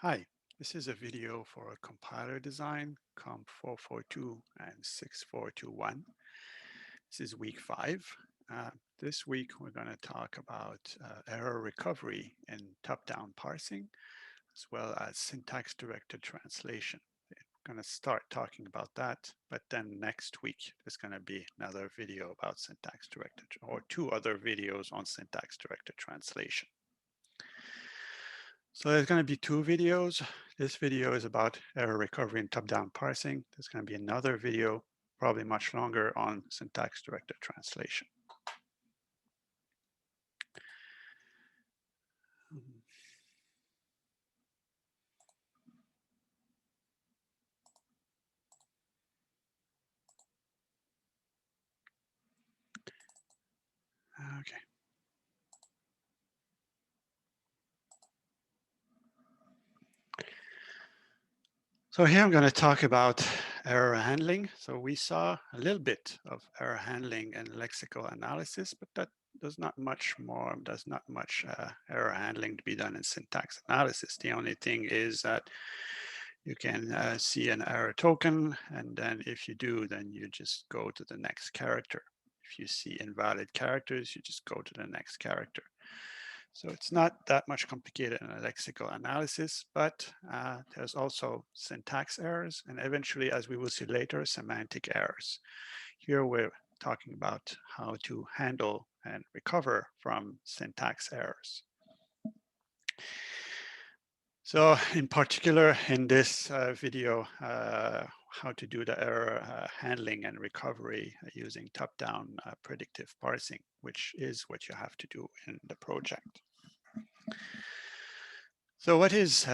Hi, this is a video for a compiler design, COMP442 and 6421. This is week 5. This week we're going to talk about error recovery in top-down parsing, as well as syntax-directed translation. We're going to start talking about that, but then next week there's going to be another video about syntax-directed, or 2 other videos on syntax-directed translation. So there's going to be 2 videos. This video is about error recovery and top-down parsing. There's going to be another video, probably much longer, on syntax-directed translation. Okay. So here I'm going to talk about error handling. So we saw a little bit of error handling and lexical analysis, but that does not much error handling to be done in syntax analysis. The only thing is that you can see an error token, and then if you do, then you just go to the next character. If you see invalid characters, you just go to the next character. So it's not that much complicated in a lexical analysis, but there's also syntax errors, and eventually, as we will see later, semantic errors. Here we're talking about how to handle and recover from syntax errors. So in particular, in this video, how to do the error handling and recovery using top-down predictive parsing, which is what you have to do in the project. So what is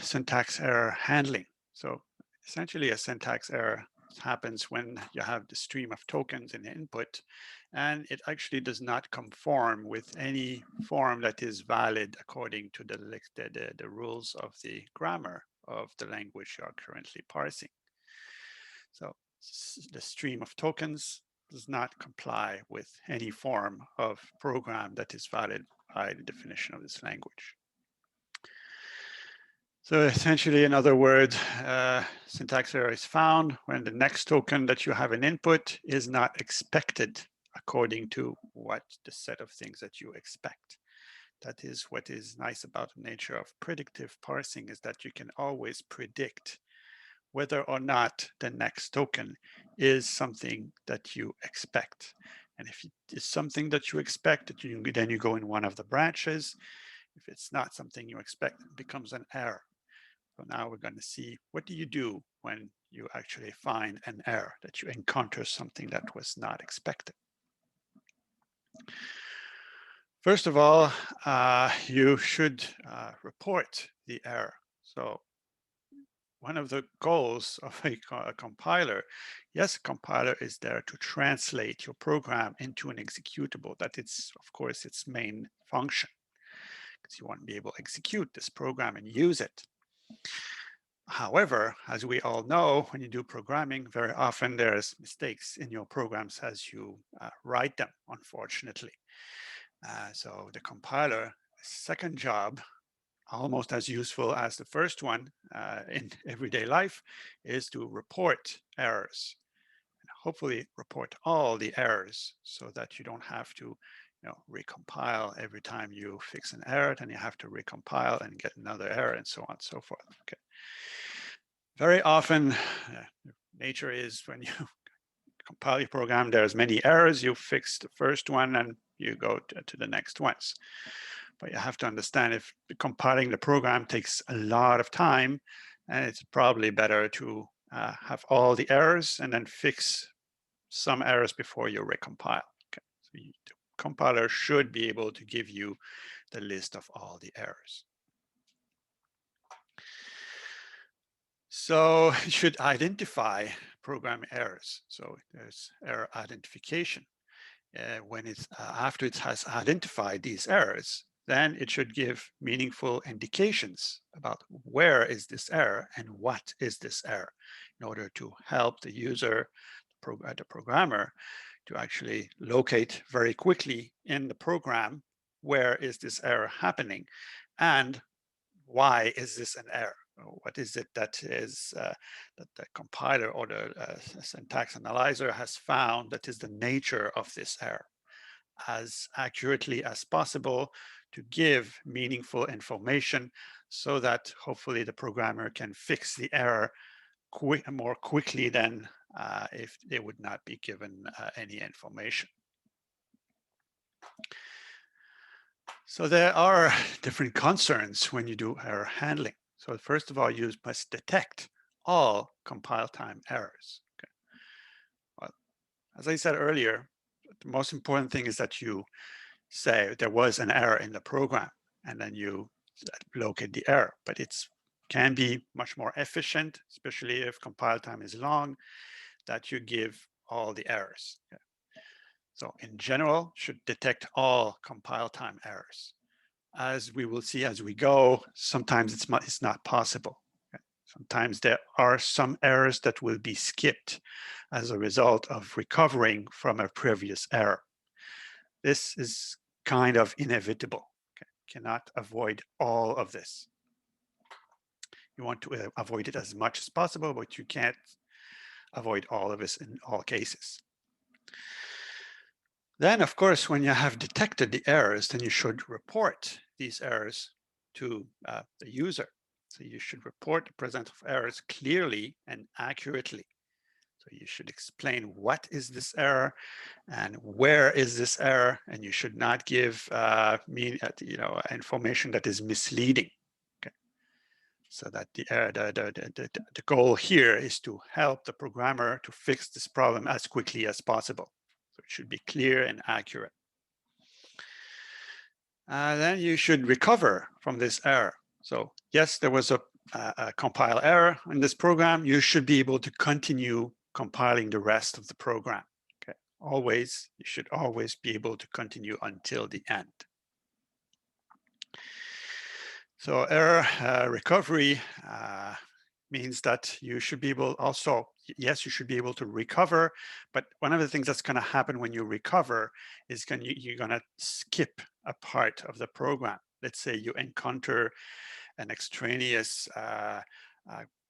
syntax error handling? So essentially a syntax error happens when you have the stream of tokens in the input, and it actually does not conform with any form that is valid according to the rules of the grammar of the language you are currently parsing. So the stream of tokens does not comply with any form of program that is valid by the definition of this language. So essentially, in other words, syntax error is found when the next token that you have in input is not expected according to what the set of things that you expect. That is what is nice about the nature of predictive parsing, is that you can always predict whether or not the next token is something that you expect. And if it is something that you expect, then you go in one of the branches. If it's not something you expect, it becomes an error. So now we're going to see, what do you do when you actually find an error, that you encounter something that was not expected? First of all, you should report the error. So one of the goals of a compiler, yes, a compiler is there to translate your program into an executable. That is, of course, its main function, because you want to be able to execute this program and use it. However, as we all know, when you do programming, very often there's mistakes in your programs as you write them, unfortunately. So the compiler, second job, almost as useful as the first one in everyday life, is to report errors. And hopefully report all the errors so that you don't have to recompile every time you fix an error, then you have to recompile and get another error and so on and so forth. Okay. Very often, nature is when you compile your program, there's many errors. You fix the first one and you go to the next ones. But you have to understand, if compiling the program takes a lot of time, and it's probably better to have all the errors and then fix some errors before you recompile. Okay. So the compiler should be able to give you the list of all the errors. So it should identify program errors. So there's error identification. When it's after it has identified these errors, then it should give meaningful indications about where is this error and what is this error, in order to help the user, the programmer, to actually locate very quickly in the program where is this error happening, and why is this an error? What is it that is that the compiler or the syntax analyzer has found that is the nature of this error, as accurately as possible to give meaningful information so that hopefully the programmer can fix the error more quickly than if they would not be given any information. So there are different concerns when you do error handling. So first of all, you must detect all compile time errors. Okay. Well, as I said earlier, the most important thing is that you say there was an error in the program, and then you locate the error. But it can be much more efficient, especially if compile time is long, that you give all the errors. Okay. So in general, should detect all compile time errors. As we will see as we go, sometimes it's not possible. Okay. Sometimes there are some errors that will be skipped as a result of recovering from a previous error. This is kind of inevitable. Okay. Cannot avoid all of this. You want to avoid it as much as possible, but you can't avoid all of this in all cases. Then, of course, when you have detected the errors, then you should report these errors to the user. So you should report the presence of errors clearly and accurately. So you should explain what is this error and where is this error, and you should not give information that is misleading. Okay. So that the goal here is to help the programmer to fix this problem as quickly as possible. So it should be clear and accurate. Then you should recover from this error. So yes, there was a compile error in this program. You should be able to continue compiling the rest of the program. Okay, always, you should always be able to continue until the end. So error recovery means that you should be able also, yes, you should be able to recover, but one of the things that's going to happen when you recover is you're going to skip a part of the program. Let's say you encounter an extraneous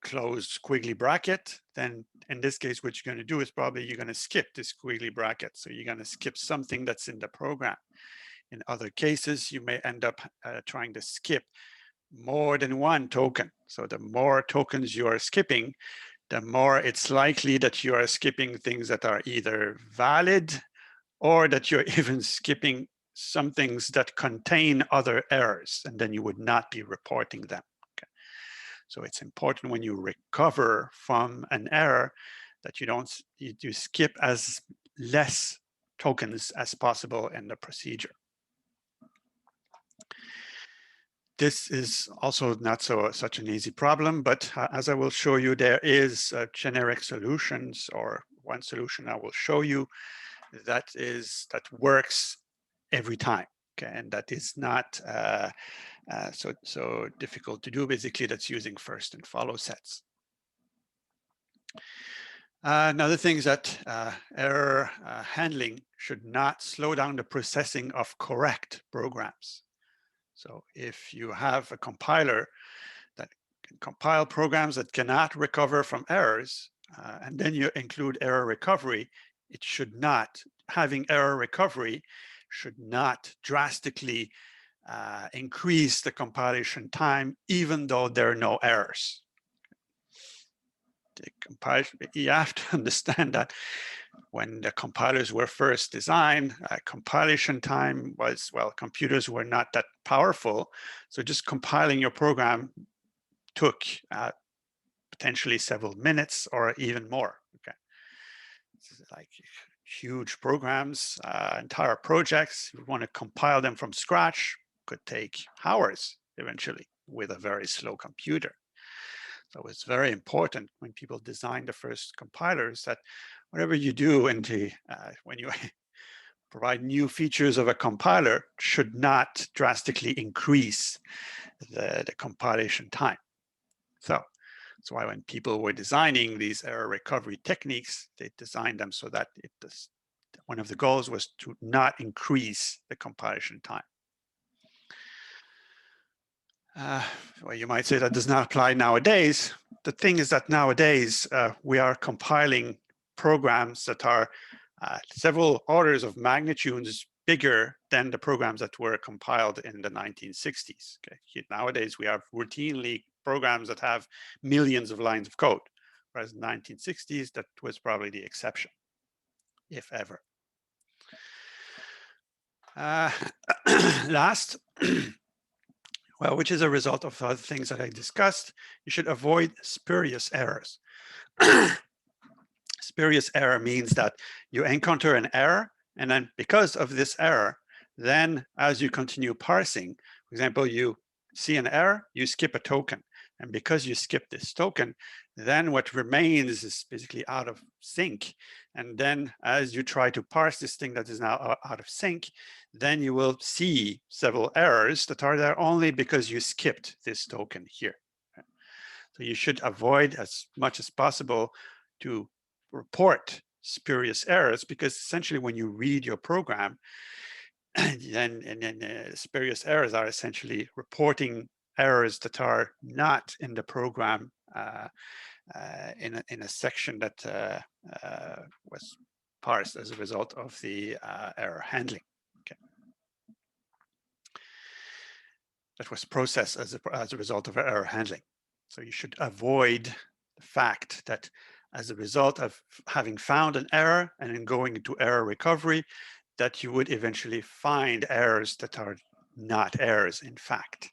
closed squiggly bracket, then in this case, what you're going to do is probably you're going to skip this squiggly bracket. So you're going to skip something that's in the program. In other cases, you may end up trying to skip more than one token. So the more tokens you are skipping, the more it's likely that you are skipping things that are either valid or that you're even skipping some things that contain other errors, and then you would not be reporting them. Okay. So it's important when you recover from an error that you skip as less tokens as possible in the procedure. This is also not such an easy problem, but as I will show you, there is generic solutions, or one solution I will show you that works every time. Okay, and that is not so difficult to do. Basically, that's using first and follow sets. Another thing is that error handling should not slow down the processing of correct programs. So if you have a compiler that can compile programs that cannot recover from errors, and then you include error recovery, it should not, having error recovery should not drastically increase the compilation time, even though there are no errors. The compilation, you have to understand that when the compilers were first designed, compilation time was, well, computers were not that powerful. So just compiling your program took potentially several minutes or even more. Okay, this is like huge programs, entire projects. You want to compile them from scratch, could take hours eventually with a very slow computer. So it's very important when people design the first compilers that whatever you do when you provide new features of a compiler should not drastically increase the compilation time. So that's why when people were designing these error recovery techniques, they designed them so that one of the goals was to not increase the compilation time. well, you might say that does not apply nowadays. The thing is that nowadays we are compiling programs that are several orders of magnitudes bigger than the programs that were compiled in the 1960s. Okay? Nowadays, we have routinely programs that have millions of lines of code, whereas in the 1960s, that was probably the exception, if ever. Last, well, which is a result of other things that I discussed, you should avoid spurious errors. Spurious error means that you encounter an error, and then because of this error, then as you continue parsing, for example, you see an error, you skip a token. And because you skip this token, then what remains is basically out of sync. And then as you try to parse this thing that is now out of sync, then you will see several errors that are there only because you skipped this token here. So you should avoid as much as possible to report spurious errors, because essentially when you read your program, then spurious errors are essentially reporting errors that are not in the program in a section that was parsed as a result of the error handling. Okay. That was processed as a result of error handling. So you should avoid the fact that as a result of having found an error and then going into error recovery, that you would eventually find errors that are not errors in fact.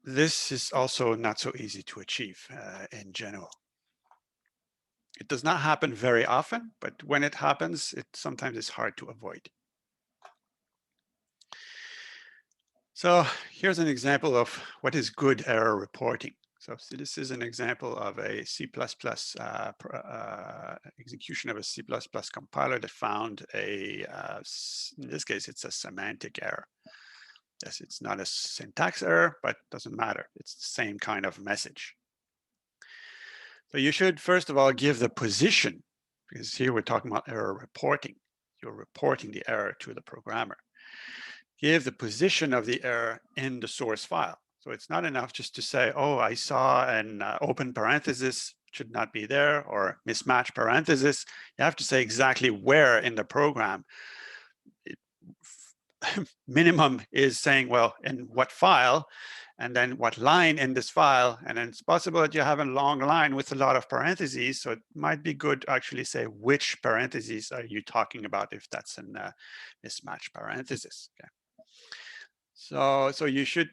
This is also not so easy to achieve in general. It does not happen very often, but when it happens, it sometimes is hard to avoid. So here's an example of what is good error reporting. So this is an example of a C++ execution of a C++ compiler that found a, in this case, it's a semantic error. Yes, it's not a syntax error, but doesn't matter. It's the same kind of message. So you should, first of all, give the position, because here we're talking about error reporting. You're reporting the error to the programmer. Give the position of the error in the source file. So it's not enough just to say, oh, I saw an open parenthesis, should not be there, or mismatch parenthesis. You have to say exactly where in the program. Minimum is saying, well, in what file, and then what line in this file. And then it's possible that you have a long line with a lot of parentheses. So it might be good to actually say which parentheses are you talking about if that's a mismatch parenthesis. Okay. So you should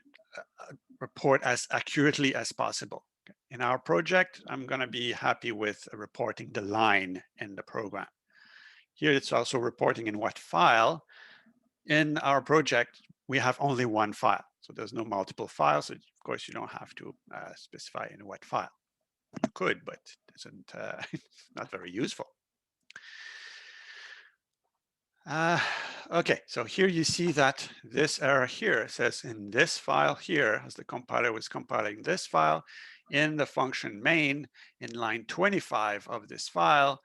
report as accurately as possible. In our project, I'm going to be happy with reporting the line in the program. Here it's also reporting in what file. In our project, we have only one file. So there's no multiple files. So of course, you don't have to specify in what file. You could, but it's not very useful. Okay, so here you see that this error here says in this file here, as the compiler was compiling this file, in the function main, in line 25 of this file,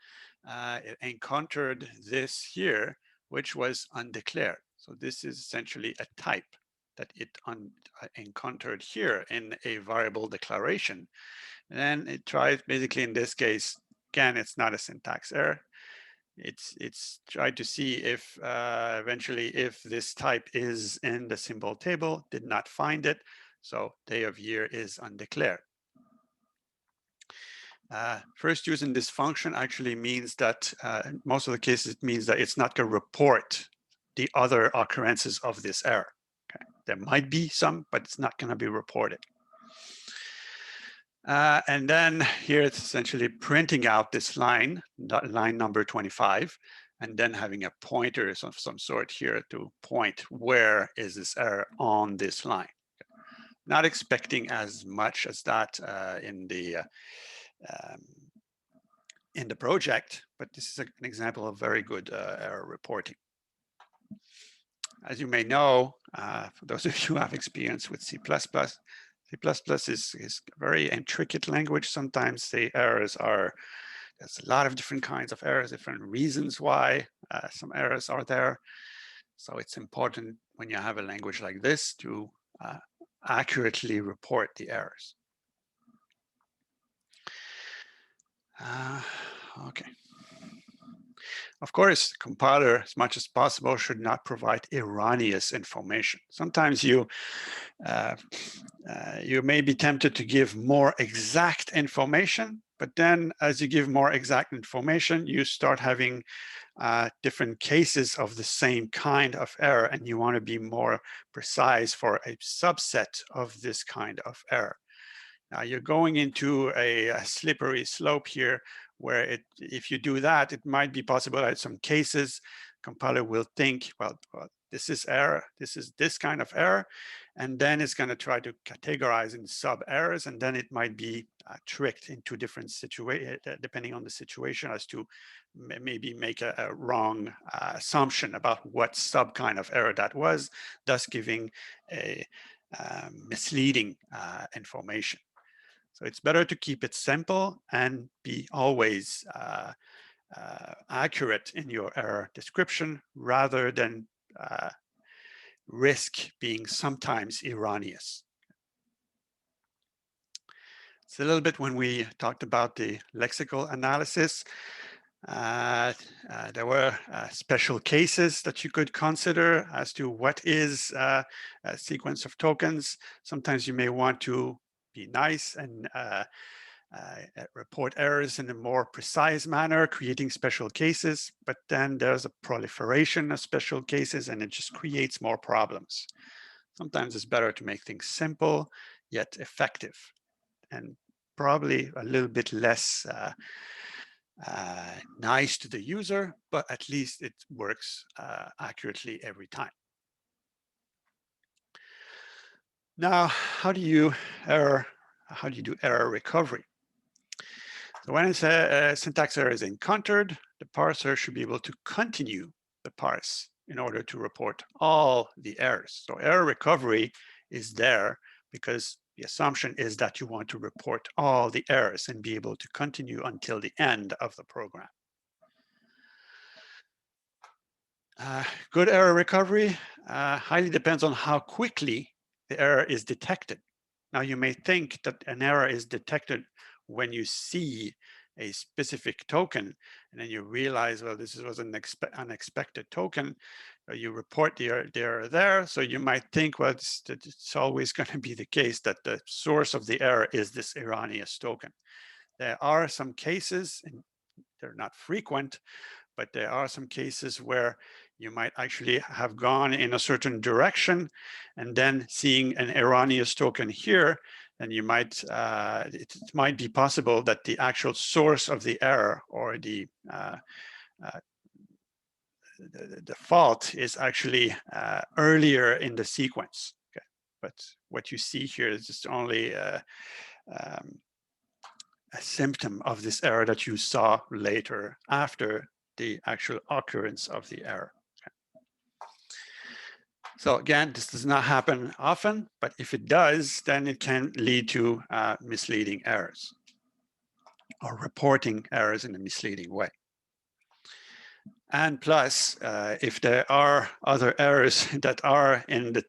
it encountered this here, which was undeclared. So this is essentially a type that it encountered here in a variable declaration. And then it tries, basically in this case, again, it's not a syntax error. It's tried to see if eventually if this type is in the symbol table, did not find it. So day of year is undeclared. First using this function actually means that most of the cases it means that it's not going to report the other occurrences of this error. Okay. There might be some, but it's not going to be reported. And then here it's essentially printing out this line, line number 25, and then having a pointer of some sort here to point where is this error on this line. Not expecting as much as that in the project, but this is an example of very good error reporting. As you may know, for those of you who have experience with C++, C++ is a very intricate language. Sometimes the errors are, there's a lot of different kinds of errors, different reasons why some errors are there. So it's important when you have a language like this to accurately report the errors. Okay. Of course, the compiler, as much as possible, should not provide erroneous information. Sometimes you may be tempted to give more exact information, but then as you give more exact information, you start having different cases of the same kind of error, and you want to be more precise for a subset of this kind of error. Now you're going into a slippery slope here where if you do that, it might be possible that in some cases, compiler will think, well, this is error, this is this kind of error, and then it's going to try to categorize in sub errors, and then it might be tricked into different situations, depending on the situation, as to maybe make a wrong assumption about what sub kind of error that was, thus giving a misleading information. So it's better to keep it simple and be always accurate in your error description rather than risk being sometimes erroneous. It's a little bit when we talked about the lexical analysis. There were special cases that you could consider as to what is a sequence of tokens. Sometimes you may want to be nice and report errors in a more precise manner, creating special cases, but then there's a proliferation of special cases and it just creates more problems. Sometimes it's better to make things simple yet effective, and probably a little bit less nice to the user, but at least it works accurately every time. Now, how do you do error recovery? So when a syntax error is encountered, the parser should be able to continue the parse in order to report all the errors. So error recovery is there because the assumption is that you want to report all the errors and be able to continue until the end of the program. Good error recovery highly depends on how quickly the error is detected. Now, you may think that an error is detected when you see a specific token, and then you realize, well, this was an unexpected token. You report the error there, so you might think, well, it's always going to be the case that the source of the error is this erroneous token. There are some cases, and they're not frequent, but there are some cases where you might actually have gone in a certain direction and then seeing an erroneous token here, then you might, it might be possible that the actual source of the error or the fault is actually earlier in the sequence. Okay. But what you see here is just only a symptom of this error that you saw later after the actual occurrence of the error. So again, this does not happen often, but if it does, then it can lead to misleading errors or reporting errors in a misleading way. And plus, if there are other errors that are in the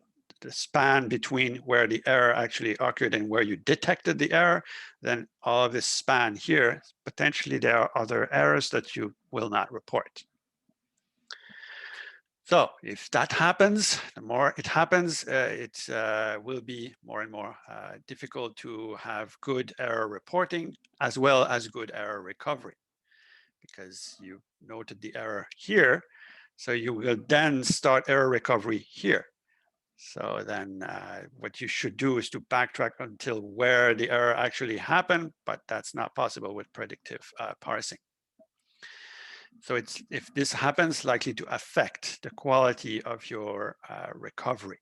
span between where the error actually occurred and where you detected the error, then all of this span here, potentially there are other errors that you will not report. So if that happens, the more it happens, it will be more and more difficult to have good error reporting as well as good error recovery, because you noted the error here. So you will then start error recovery here. So then what you should do is to backtrack until where the error actually happened, but that's not possible with predictive parsing. So if this happens, likely to affect the quality of your recovery.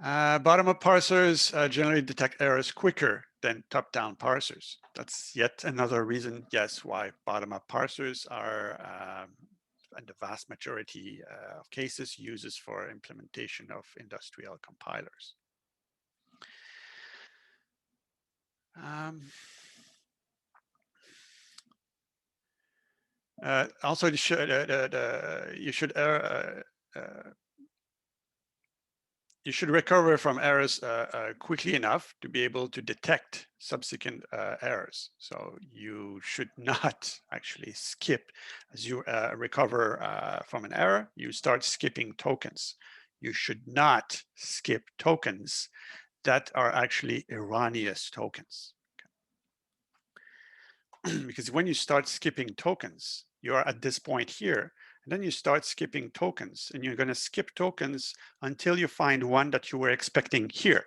Bottom-up parsers generally detect errors quicker than top-down parsers. That's yet another reason, yes, why bottom-up parsers are, in the vast majority of cases, uses for implementation of industrial compilers. Also, you should you should recover from errors quickly enough to be able to detect subsequent errors. So you should not actually skip as you recover from an error. You start skipping tokens. You should not skip tokens that are actually erroneous tokens. Because when you start skipping tokens, you're at this point here, and then you start skipping tokens, and you're going to skip tokens until you find one that you were expecting here.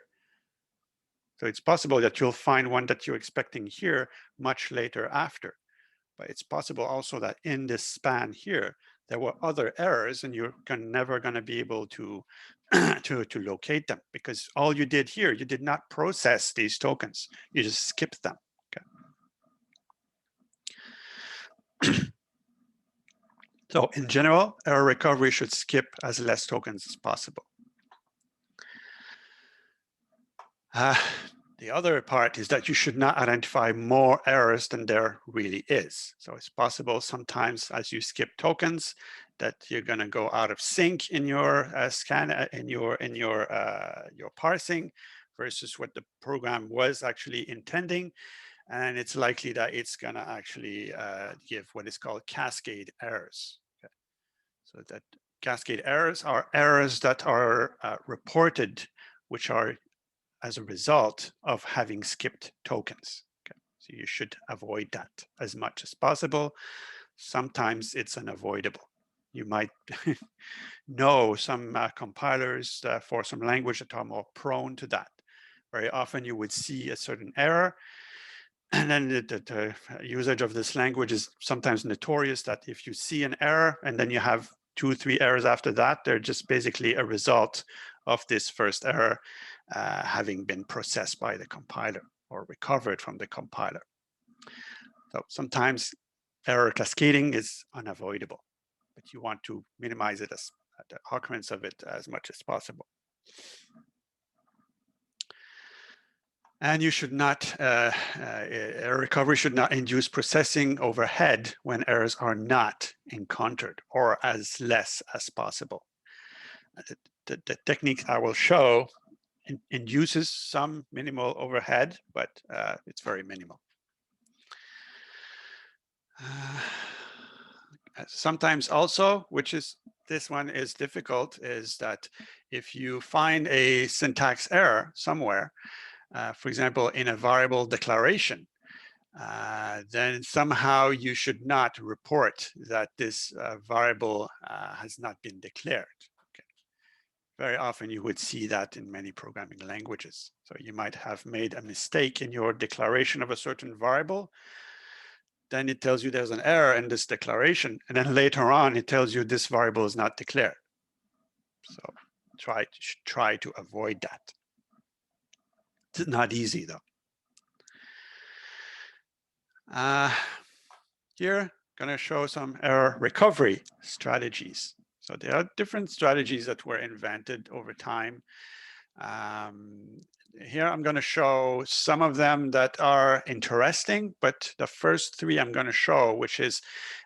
So it's possible that you'll find one that you're expecting here much later after. But it's possible also that in this span here, there were other errors, and you're never going to be able to, to locate them, because all you did here, you did not process these tokens. You just skipped them. So in general, error recovery should skip as less tokens as possible. The other part is that you should not identify more errors than there really is. So it's possible sometimes as you skip tokens that you're going to go out of sync in your scan in your parsing versus what the program was actually intending, and it's likely that it's going to actually give what is called cascade errors. So that cascade errors are errors that are reported, which are as a result of having skipped tokens. Okay. So you should avoid that as much as possible. Sometimes it's unavoidable. You might know some compilers for some language that are more prone to that. Very often you would see a certain error, and then the usage of this language is sometimes notorious that if you see an error and then you have 2 or 3 errors after that, they're just basically a result of this first error having been processed by the compiler or recovered from the compiler. So sometimes error cascading is unavoidable, but you want to minimize it as the occurrence of it as much as possible. And you should not, error recovery should not induce processing overhead when errors are not encountered, or as less as possible. The technique I will show induces some minimal overhead, but it's very minimal. Sometimes also, which is, this one is difficult, is that if you find a syntax error somewhere, for example, in a variable declaration, then somehow you should not report that this variable has not been declared. Okay. Very often you would see that in many programming languages. So you might have made a mistake in your declaration of a certain variable. Then it tells you there's an error in this declaration. And then later on, it tells you this variable is not declared. So try to avoid that. It's not easy though. Here, going to show some error recovery strategies. So there are different strategies that were invented over time. Here I'm going to show some of them that are interesting, but the first 3 I'm going to show, which is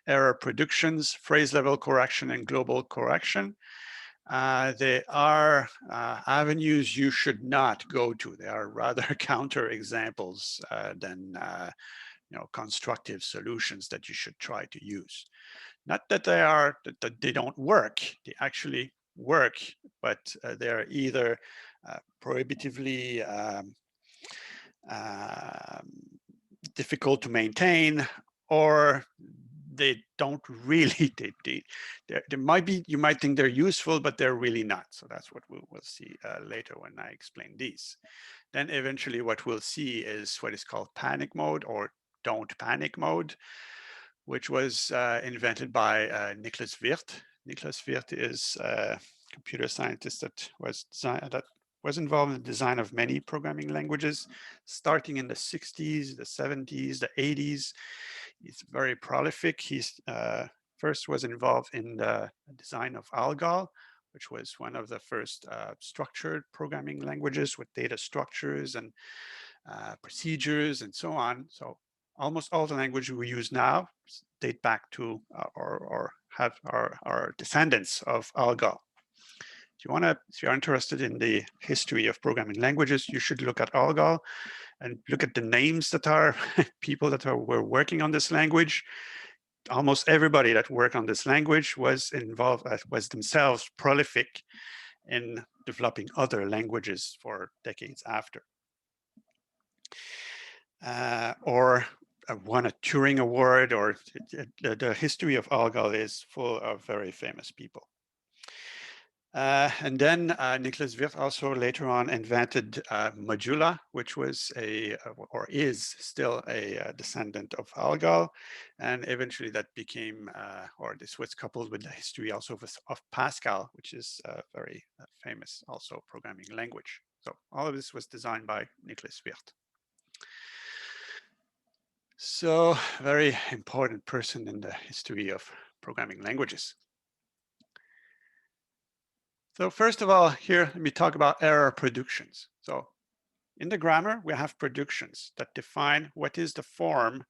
error predictions, phrase level correction, and global correction. They are avenues you should not go to. They are rather counter examples than constructive solutions that you should try to use. Not that that they don't work. They actually work, but they're either prohibitively difficult to maintain, or they don't really, they might be, you might think they're useful, but they're really not. So that's what we'll see later when I explain these. Then eventually what we'll see is what is called panic mode, or don't panic mode, which was invented by Nicholas Wirth. Nicholas Wirth is a computer scientist that was involved in the design of many programming languages, starting in the 60s, the 70s, the 80s. He's very prolific. He's first was involved in the design of ALGOL, which was one of the first structured programming languages with data structures and procedures and so on. So almost all the languages we use now date back to or have our descendants of ALGOL. If you're interested in the history of programming languages, you should look at ALGOL and look at the names that are people that were working on this language. Almost everybody that worked on this language was involved, was themselves prolific in developing other languages for decades after. Or won a Turing Award, or the history of ALGOL is full of very famous people. And then Nicholas Wirth also later on invented Modula, which was or is still a descendant of ALGOL. And eventually that became, or this was coupled with the history also of Pascal, which is a very famous also programming language. So all of this was designed by Nicholas Wirth. So very important person in the history of programming languages. So first of all, here, let me talk about error productions. So in the grammar, we have productions that define what is the form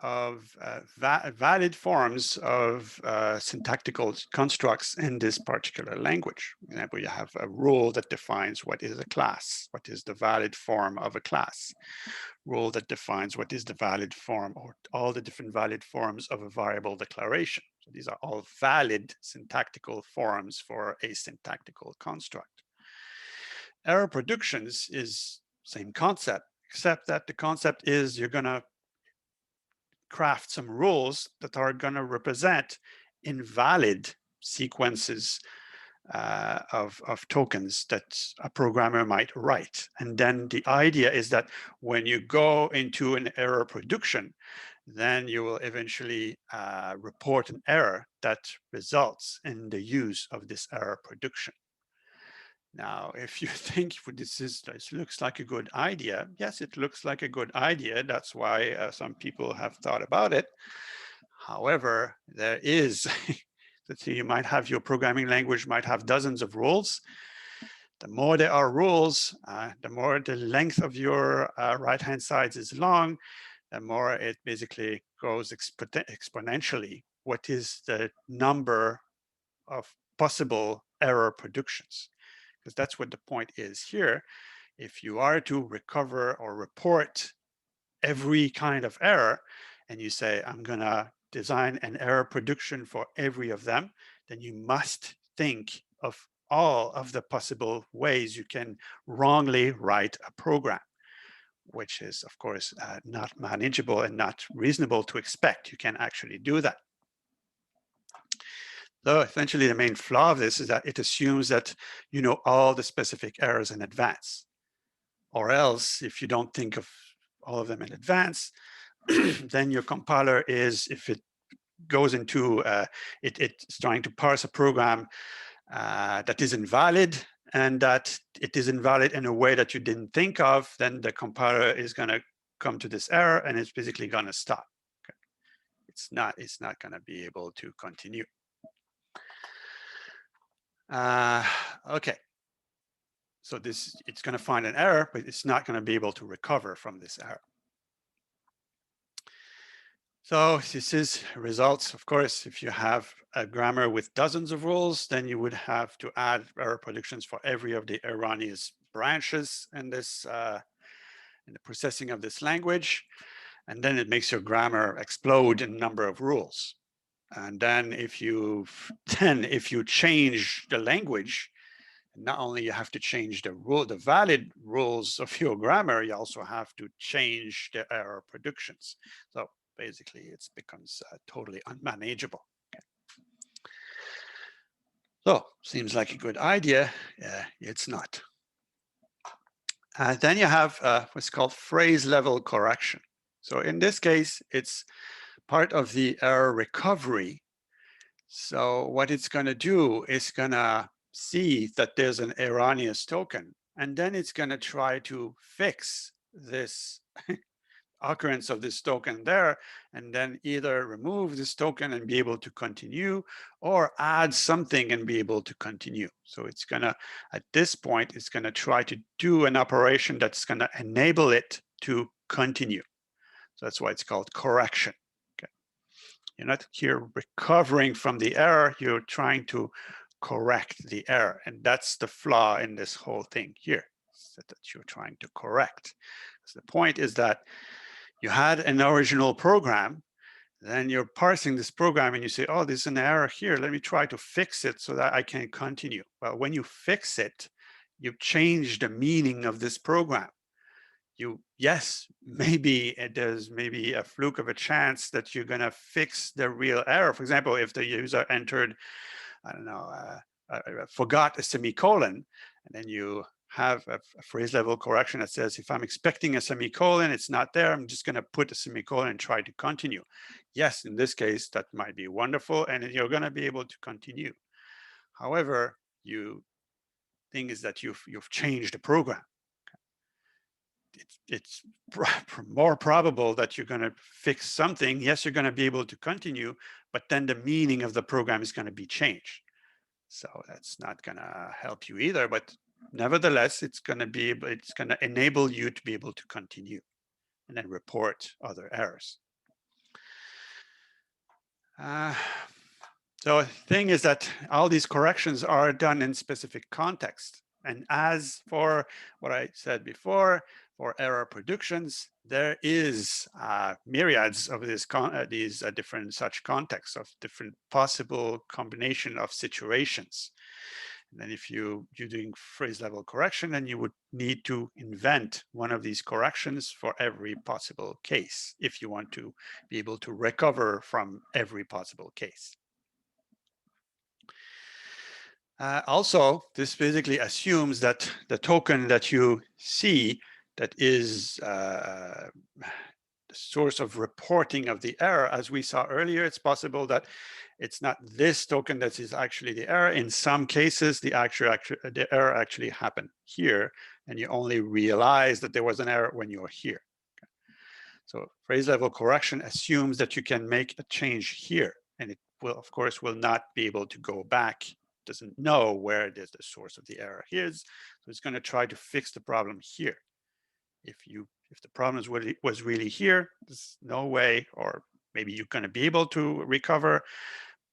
of valid forms of syntactical constructs in this particular language. For example, you have a rule that defines what is a class, what is the valid form of a class. Rule that defines what is the valid form, or all the different valid forms of a variable declaration. So these are all valid syntactical forms for a syntactical construct. Error productions is same concept, except that the concept is you're going to craft some rules that are going to represent invalid sequences of tokens that a programmer might write. And then the idea is that when you go into an error production, then you will eventually report an error that results in the use of this error production. Now, if you think this looks like a good idea, yes, it looks like a good idea. That's why some people have thought about it. However, there is, let's see, you might have your programming language might have dozens of rules. The more there are rules, the more the length of your right-hand side is long, the more it basically grows exponentially. What is the number of possible error productions? Because that's what the point is here. If you are to recover or report every kind of error, and you say, I'm going to design an error production for every of them, then you must think of all of the possible ways you can wrongly write a program, which is, of course, not manageable and not reasonable to expect you can actually do that. So essentially, the main flaw of this is that it assumes that you know all the specific errors in advance. Or else, if you don't think of all of them in advance, then your compiler is, if it goes into, it's trying to parse a program that is invalid, and that it is invalid in a way that you didn't think of, then the compiler is going to come to this error, and it's basically going to stop. Okay. It's not going to be able to continue. Okay. So it's going to find an error, but it's not going to be able to recover from this error. So this is results. Of course, if you have a grammar with dozens of rules, then you would have to add error predictions for every of the erroneous branches in this in the processing of this language. And then it makes your grammar explode in number of rules. And then if you change the language, not only you have to change the valid rules of your grammar, you also have to change the error predictions. So basically, it becomes totally unmanageable. Okay. So seems like a good idea. It's not. Then you have what's called phrase level correction. So in this case, it's part of the error recovery. So what it's going to do is going to see that there's an erroneous token, and then it's going to try to fix this occurrence of this token there, and then either remove this token and be able to continue, or add something and be able to continue. So it's going to, at this point, it's going to try to do an operation that's going to enable it to continue. So that's why it's called correction. Okay. You're not here recovering from the error, you're trying to correct the error. And that's the flaw in this whole thing here, that you're trying to correct. So the point is that you had an original program, then you're parsing this program and you say, oh, there's an error here. Let me try to fix it so that I can continue. Well, when you fix it, you change the meaning of this program. Yes, maybe there's maybe a fluke of a chance that you're going to fix the real error. For example, if the user entered, I don't know, forgot a semicolon, and then you have a phrase level correction that says, if I'm expecting a semicolon, it's not there, I'm just going to put a semicolon and try to continue. Yes, in this case, that might be wonderful, and you're going to be able to continue. However, thing is that you've changed the program. It's more probable that you're going to fix something. Yes, you're going to be able to continue, but then the meaning of the program is going to be changed. So that's not going to help you either, but nevertheless, it's going to enable you to be able to continue and then report other errors. So the thing is that all these corrections are done in specific context. And as for what I said before, for error predictions, there is myriads of these different such contexts of different possible combination of situations. And then if you're doing phrase level correction, then you would need to invent one of these corrections for every possible case if you want to be able to recover from every possible case. Also, this basically assumes that the token that you see that is the source of reporting of the error, as we saw earlier, it's possible that it's not this token that is actually the error. In some cases, the error actually happened here, and you only realize that there was an error when you're here. Okay. So phrase level correction assumes that you can make a change here, and it will, of course, will not be able to go back. Doesn't know where the source of the error is, so it's going to try to fix the problem here. If the problem was really here, there's no way, or maybe you're going to be able to recover,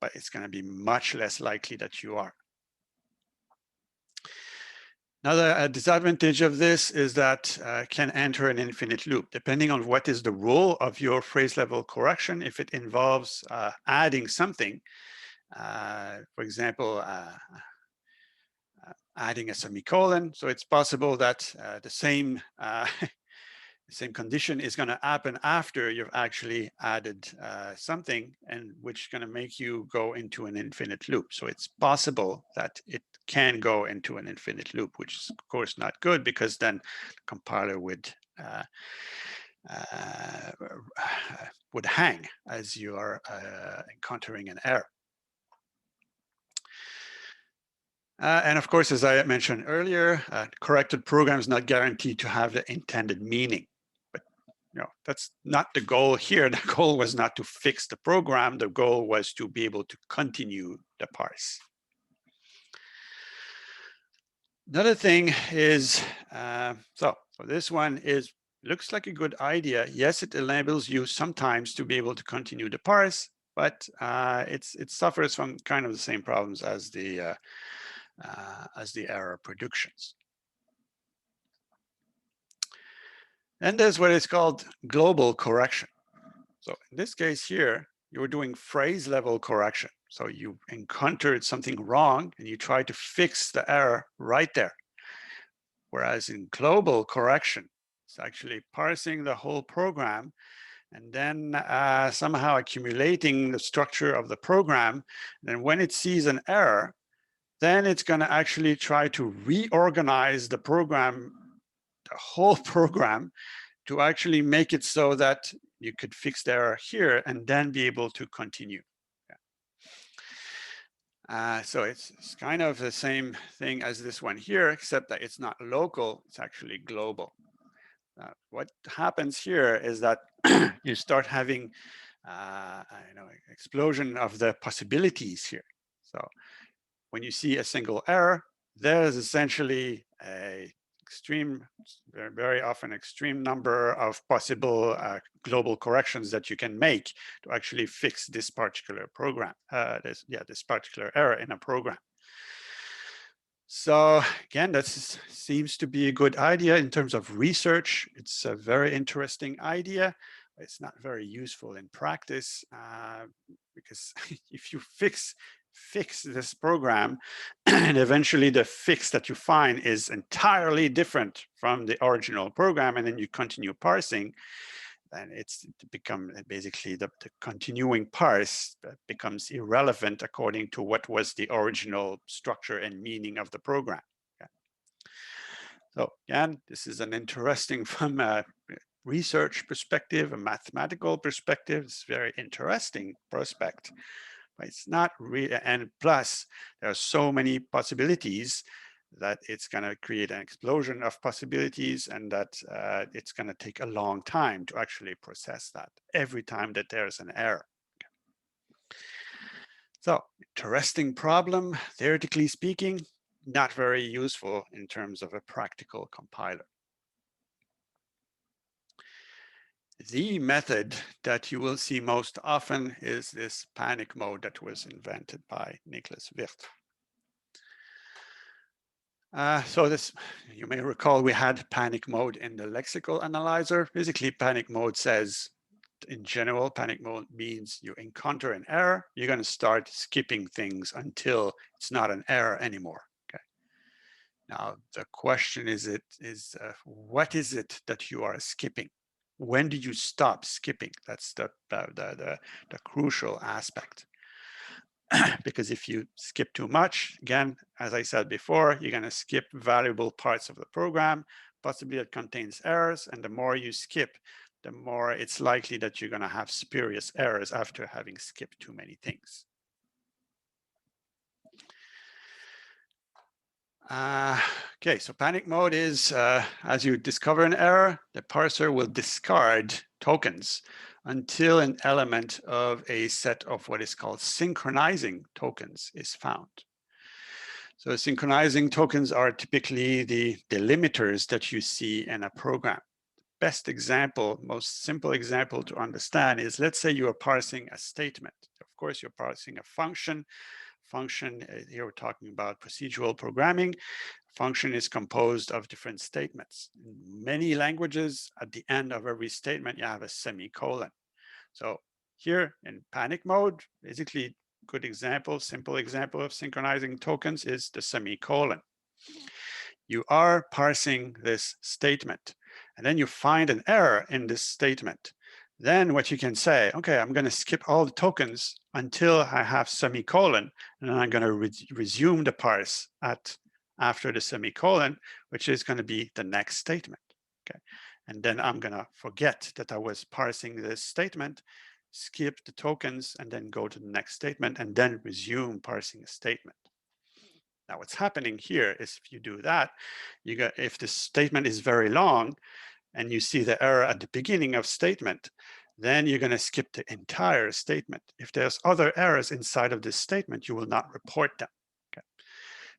but it's going to be much less likely that you are. Another disadvantage of this is that can enter an infinite loop, depending on what is the rule of your phrase level correction. If it involves adding something, for example, adding a semicolon, so it's possible that the same condition is going to happen after you've actually added something, and which is going to make you go into an infinite loop. So it's possible that it can go into an infinite loop, which is of course not good, because then the compiler would hang as you are encountering an error. And of course, as I mentioned earlier, corrected program is not guaranteed to have the intended meaning. But that's not the goal here. The goal was not to fix the program. The goal was to be able to continue the parse. Another thing is, so this one looks like a good idea. Yes, it enables you sometimes to be able to continue the parse, but it suffers from kind of the same problems as the error predictions. And there's what is called global correction. So in this case here, you're doing phrase level correction. So you encountered something wrong and you try to fix the error right there. Whereas in global correction, it's actually parsing the whole program and then somehow accumulating the structure of the program. And then when it sees an error, then it's going to actually try to reorganize the program, the whole program, to actually make it so that you could fix the error here and then be able to continue. So it's kind of the same thing as this one here, except that it's not local, it's actually global. What happens here is that you start having explosion of the possibilities here. So when you see a single error, there's essentially a very often extreme number of possible global corrections that you can make to actually fix this particular program, this particular error in a program. So again, that seems to be a good idea in terms of research. It's a very interesting idea. It's not very useful in practice because if you fix this program and eventually the fix that you find is entirely different from the original program, and then you continue parsing, then it's become basically the continuing parse becomes irrelevant according to what was the original structure and meaning of the program. Okay. So again, this is an interesting from a research perspective, a mathematical perspective. It's a very interesting prospect, but it's not really, and plus there are so many possibilities that it's going to create an explosion of possibilities, and that it's going to take a long time to actually process that every time that there's an error. Okay. So interesting problem, theoretically speaking, not very useful in terms of a practical compiler. The method that you will see most often is this panic mode that was invented by Nicholas Wirth. So this, you may recall, we had panic mode in the lexical analyzer. Basically, panic mode says, in general, panic mode means you encounter an error, you're going to start skipping things until it's not an error anymore. Okay. Now, the question is, what is it that you are skipping? When do you stop skipping? That's the crucial aspect. Because if you skip too much, again, as I said before, you're going to skip valuable parts of the program, possibly it contains errors, and the more you skip, the more it's likely that you're going to have spurious errors after having skipped too many things. Okay, so panic mode is, as you discover an error, the parser will discard tokens until an element of a set of what is called synchronizing tokens is found. So synchronizing tokens are typically the delimiters that you see in a program. Best example, most simple example to understand is, let's say you are parsing a statement. Of course, you're parsing a function. Function, here we're talking about procedural programming. Function is composed of different statements. In many languages, at the end of every statement, you have a semicolon. So here in panic mode, basically, good example, simple example of synchronizing tokens is the semicolon. You are parsing this statement, and then you find an error in this statement. Then what you can say, okay, I'm going to skip all the tokens until I have semicolon, and then I'm going to resume the parse after the semicolon, which is going to be the next statement. Okay, and then I'm going to forget that I was parsing this statement, skip the tokens, and then go to the next statement, and then resume parsing a statement. Now, what's happening here is, if you do that, if the statement is very long and you see the error at the beginning of statement, then you're going to skip the entire statement. If there's other errors inside of this statement, you will not report them. Okay.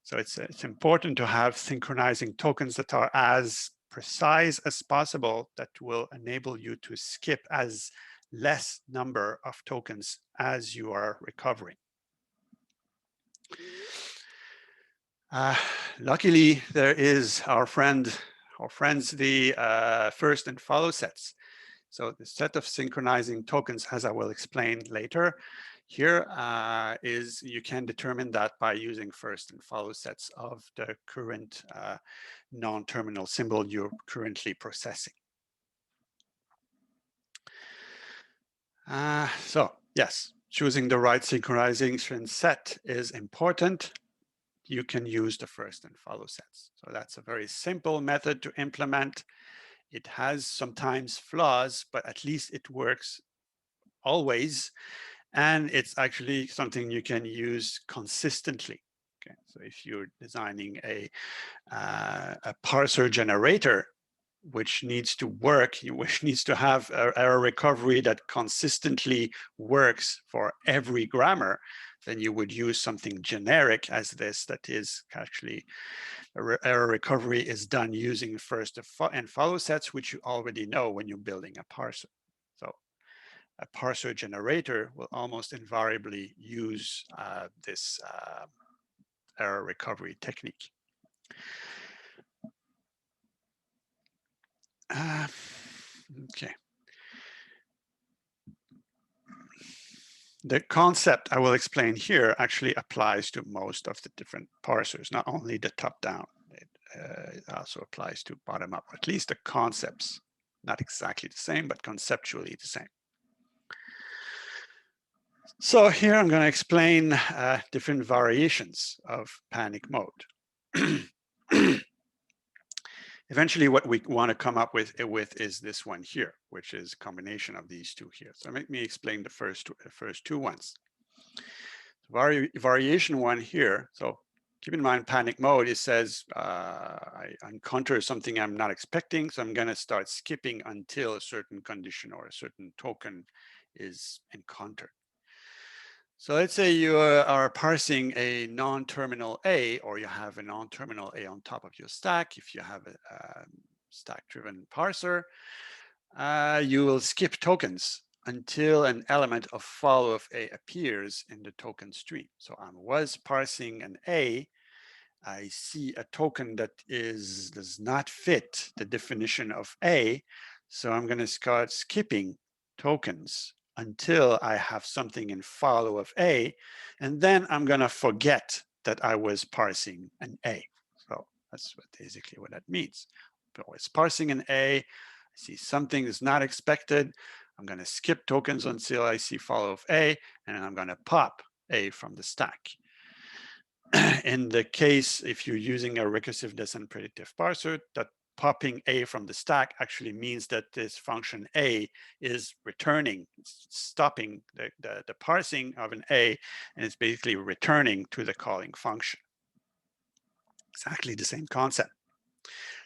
So it's important to have synchronizing tokens that are as precise as possible, that will enable you to skip as less number of tokens as you are recovering. Luckily, there is our friends, the first and follow sets. So the set of synchronizing tokens, as I will explain later, here is, you can determine that by using first and follow sets of the current non-terminal symbol you're currently processing. So yes, choosing the right synchronization set is important. You can use the first and follow sets. So that's a very simple method to implement. It has sometimes flaws, but at least it works always. And it's actually something you can use consistently. Okay, so if you're designing a parser generator, which needs to work, which needs to have error recovery that consistently works for every grammar, then you would use something generic as this, that is actually error recovery is done using first and follow sets, which you already know when you're building a parser. So a parser generator will almost invariably use this error recovery technique. Okay. The concept I will explain here actually applies to most of the different parsers, not only the top-down. It also applies to bottom-up, or at least the concepts. Not exactly the same, but conceptually the same. So here I'm going to explain different variations of panic mode. Eventually, what we want to come up with is this one here, which is a combination of these two here. So let me explain the first two ones. Variation one here. So keep in mind, panic mode, it says I encounter something I'm not expecting, so I'm going to start skipping until a certain condition or a certain token is encountered. So let's say you are parsing a non-terminal A, or you have a non-terminal A on top of your stack. If you have a stack-driven parser, you will skip tokens until an element of follow of A appears in the token stream. So I was parsing an A. I see a token that does not fit the definition of A. So I'm going to start skipping tokens until I have something in follow of A. And then I'm going to forget that I was parsing an A. So that's basically what that means. If I was parsing an A, I see something is not expected. I'm going to skip tokens until I see follow of A, and I'm going to pop A from the stack. In the case, if you're using a recursive descent predictive parser, that popping A from the stack actually means that this function A is returning, stopping the parsing of an A, and it's basically returning to the calling function. Exactly the same concept.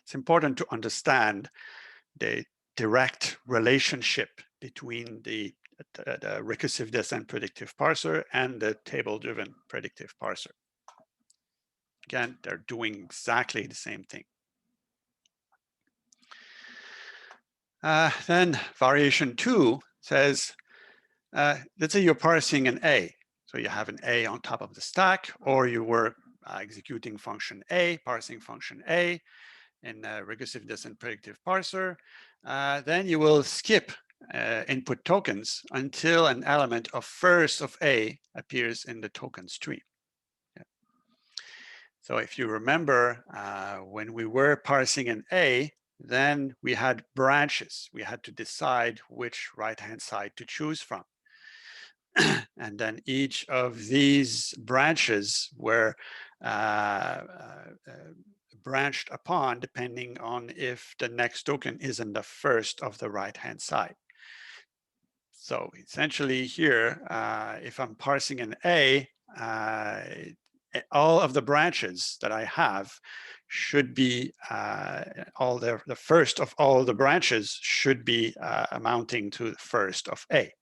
It's important to understand the direct relationship between the recursive descent predictive parser and the table-driven predictive parser. Again, they're doing exactly the same thing. Then variation 2 says, let's say you're parsing an A. So you have an A on top of the stack, or you were executing function A, parsing function A in a recursive descent predictive parser. Then you will skip input tokens until an element of first of A appears in the token stream. Yeah. So if you remember, when we were parsing an A, then we had branches. We had to decide which right-hand side to choose from. And then each of these branches were branched upon depending on if the next token is in the first of the right-hand side. So essentially here, if I'm parsing an A, all of the branches that I have should be the first of all the branches should be amounting to the first of A.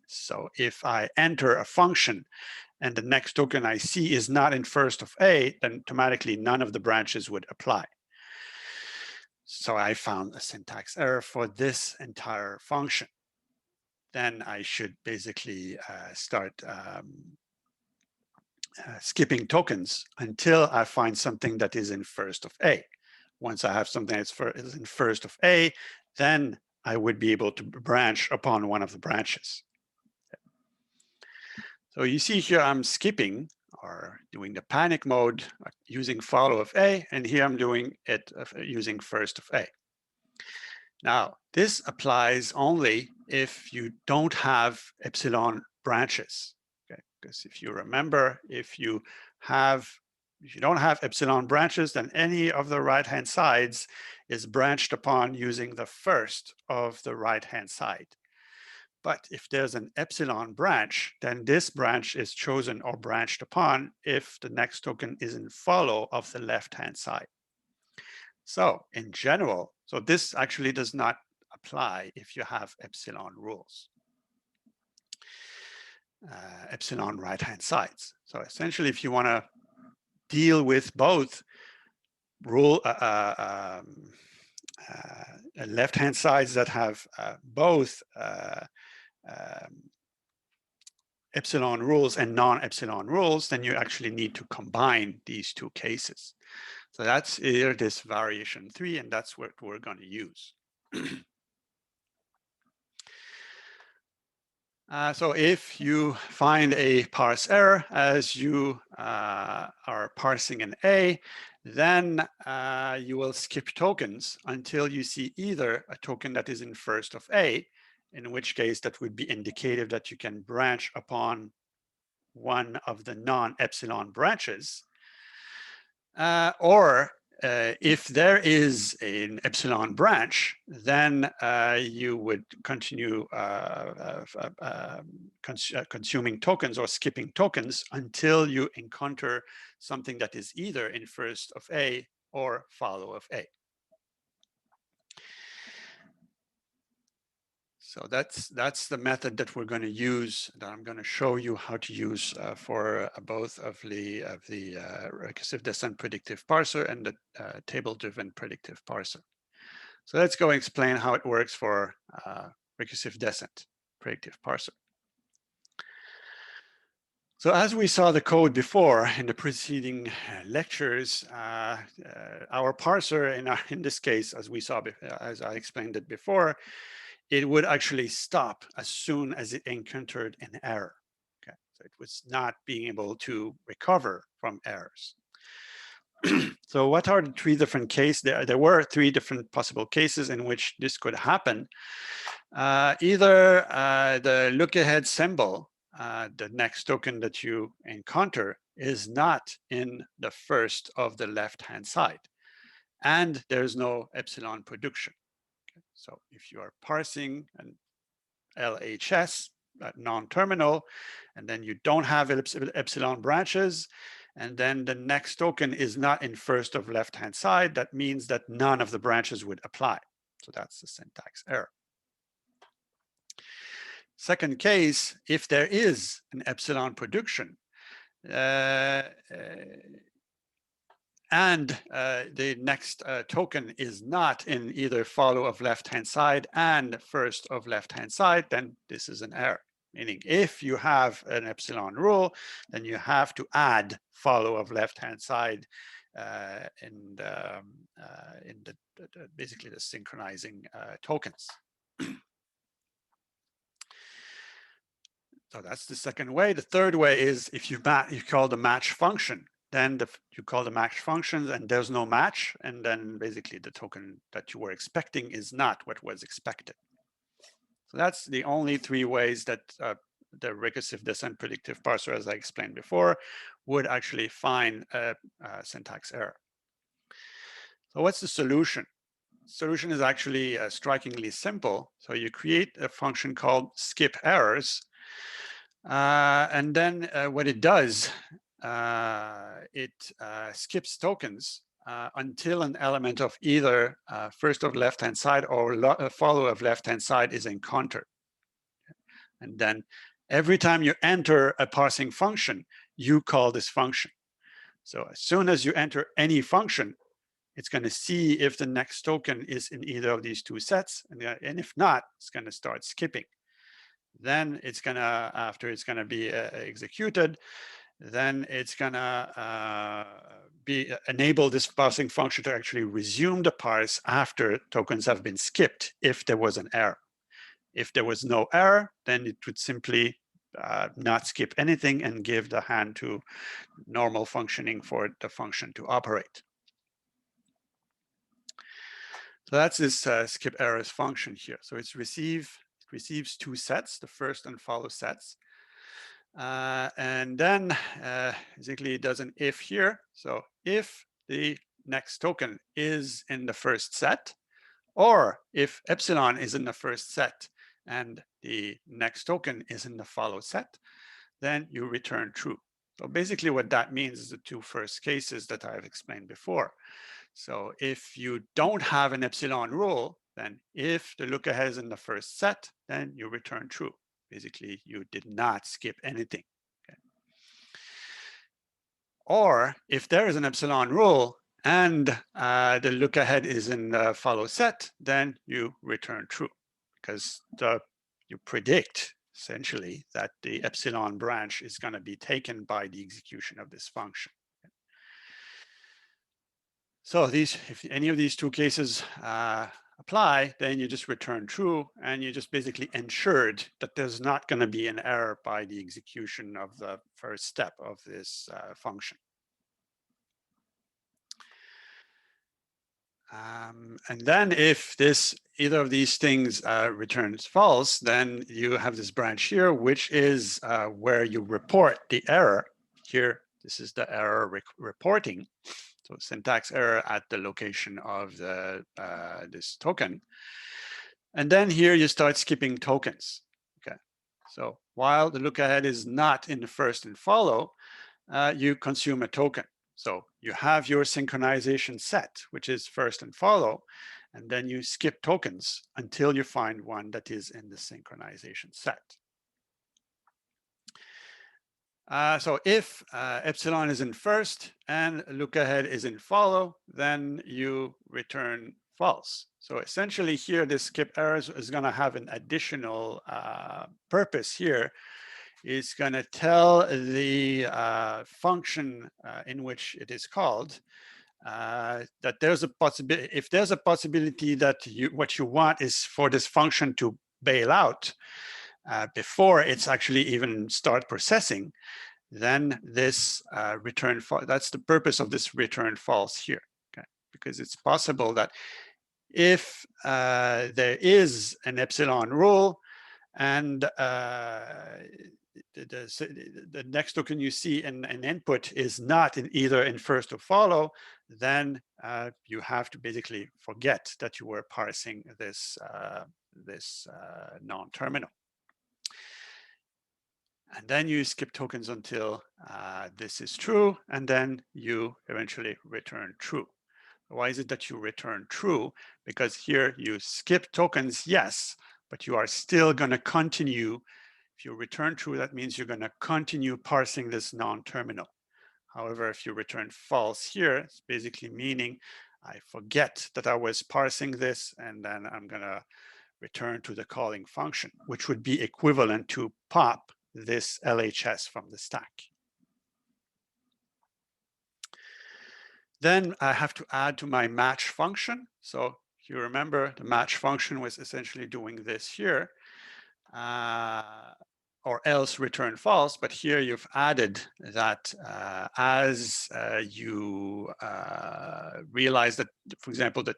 So if I enter a function and the next token I see is not in first of A, then automatically none of the branches would apply. So I found a syntax error for this entire function. Then I should basically start skipping tokens until I find something that is in first of A. Once I have something that's in first of A, then I would be able to branch upon one of the branches. So you see here I'm skipping or doing the panic mode using follow of A, and here I'm doing it using first of A. Now, this applies only if you don't have epsilon branches. Okay? Because if you remember, if you don't have epsilon branches, then any of the right-hand sides is branched upon using the first of the right-hand side. But if there's an epsilon branch, then this branch is chosen or branched upon if the next token is in follow of the left-hand side. So in general, so this actually does not apply if you have epsilon rules, epsilon right-hand sides. So essentially, if you want to deal with both left-hand sides that have both epsilon rules and non-epsilon rules, then you actually need to combine these two cases. So that's here this variation 3, and that's what we're going to use. So if you find a parse error as you are parsing an A, then you will skip tokens until you see either a token that is in first of A, in which case that would be indicative that you can branch upon one of the non-epsilon branches, or if there is an epsilon branch, then you would continue consuming tokens or skipping tokens until you encounter something that is either in first of A or follow of A. So that's the method that we're going to use, that I'm going to show you how to use for both of the recursive descent predictive parser and the table-driven predictive parser. So let's go and explain how it works for recursive descent predictive parser. So as we saw the code before in the preceding lectures, our parser in this case, as we saw, as I explained it before, it would actually stop as soon as it encountered an error. Okay, so it was not being able to recover from errors. So what are the three different cases? There were three different possible cases in which this could happen. Either the look ahead symbol, the next token that you encounter, is not in the first of the left-hand side, and there's no epsilon production. So if you are parsing an LHS, non-terminal, and then you don't have epsilon branches, and then the next token is not in first of left-hand side, that means that none of the branches would apply. So that's the syntax error. Second case, if there is an epsilon production, and the next token is not in either follow of left-hand side and first of left-hand side, then this is an error. Meaning if you have an epsilon rule, then you have to add follow of left-hand side in basically the synchronizing tokens. So that's the second way. The third way is if you call the match function. Then you call the match function and there's no match, and then basically the token that you were expecting is not what was expected. So that's the only three ways that the recursive descent predictive parser, as I explained before, would actually find a syntax error. So what's the solution? The solution is actually strikingly simple. So you create a function called skip errors, and then what it does, it skips tokens until an element of either first of left-hand side or follow of left-hand side is encountered. And then every time you enter a parsing function, you call this function. So as soon as you enter any function, it's going to see if the next token is in either of these two sets, and if not, it's going to start skipping. Then it's going to, after it's going to be executed, then it's gonna enable this parsing function to actually resume the parse after tokens have been skipped if there was an error. If there was no error, then it would simply not skip anything and give the hand to normal functioning for the function to operate. So that's this skip errors function here. So it receives two sets, the first and follow sets. And then basically it does an if here. So if the next token is in the first set, or if epsilon is in the first set and the next token is in the follow set, then you return true. So basically what that means is the two first cases that I've explained before. So if you don't have an epsilon rule, then if the look ahead is in the first set, then you return true. Basically, you did not skip anything. Okay. Or if there is an epsilon rule and the look ahead is in the follow set, then you return true because you predict essentially that the epsilon branch is going to be taken by the execution of this function. So if any of these two cases apply, then you just return true, and you just basically ensured that there's not going to be an error by the execution of the first step of this function. And then if either of these things returns false, then you have this branch here, which is where you report the error. Here, this is the error reporting. So syntax error at the location of this token. And then here you start skipping tokens. Okay. So while the look ahead is not in the first and follow, you consume a token. So you have your synchronization set, which is first and follow, and then you skip tokens until you find one that is in the synchronization set. So if epsilon is in first and look ahead is in follow, then you return false. So essentially here, this skip errors is going to have an additional purpose here. It's going to tell the function in which it is called that there's a possibility, if there's a possibility that what you want is for this function to bail out before it's actually even start processing, then this return false, that's the purpose of this return false here, okay? Because it's possible that if there is an epsilon rule and the next token you see in an input is not either in first or follow, then you have to basically forget that you were parsing this non-terminal. And then you skip tokens until this is true, and then you eventually return true. Why is it that you return true? Because here you skip tokens, yes, but you are still going to continue. If you return true, that means you're going to continue parsing this non-terminal. However, if you return false here, it's basically meaning I forget that I was parsing this, and then I'm going to return to the calling function, which would be equivalent to pop this LHS from the stack. Then I have to add to my match function. So if you remember, the match function was essentially doing this here, or else return false. But here you've added that as you realize that, for example, that,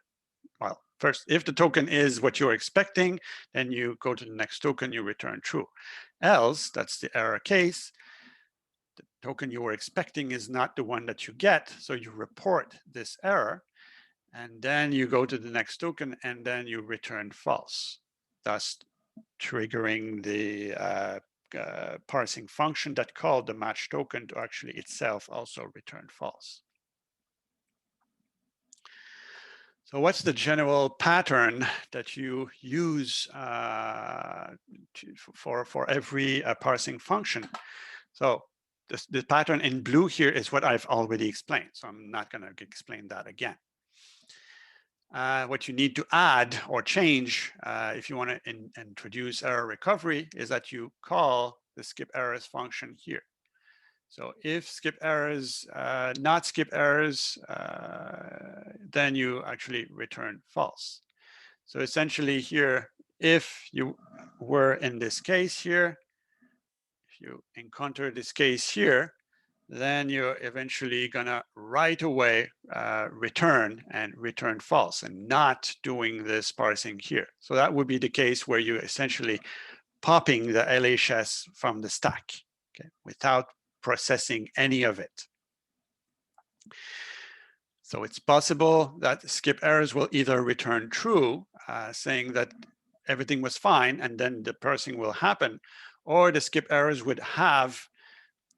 well, first, if the token is what you're expecting, then you go to the next token, you return true. Else, that's the error case, the token you were expecting is not the one that you get, so you report this error, and then you go to the next token, and then you return false, thus triggering the parsing function that called the match token to actually itself also return false. So what's the general pattern that you use for every parsing function? So the pattern in blue here is what I've already explained, so I'm not going to explain that again. What you need to add or change if you want to introduce error recovery is that you call the skip errors function here. So if skip errors, not skip errors, then you actually return false. So essentially here, if you were in this case here, if you encounter this case here, then you're eventually gonna right away return false and not doing this parsing here. So that would be the case where you're essentially popping the LHS from the stack, okay, without processing any of it. So it's possible that skip errors will either return true, saying that everything was fine, and then the parsing will happen, or the skip errors would have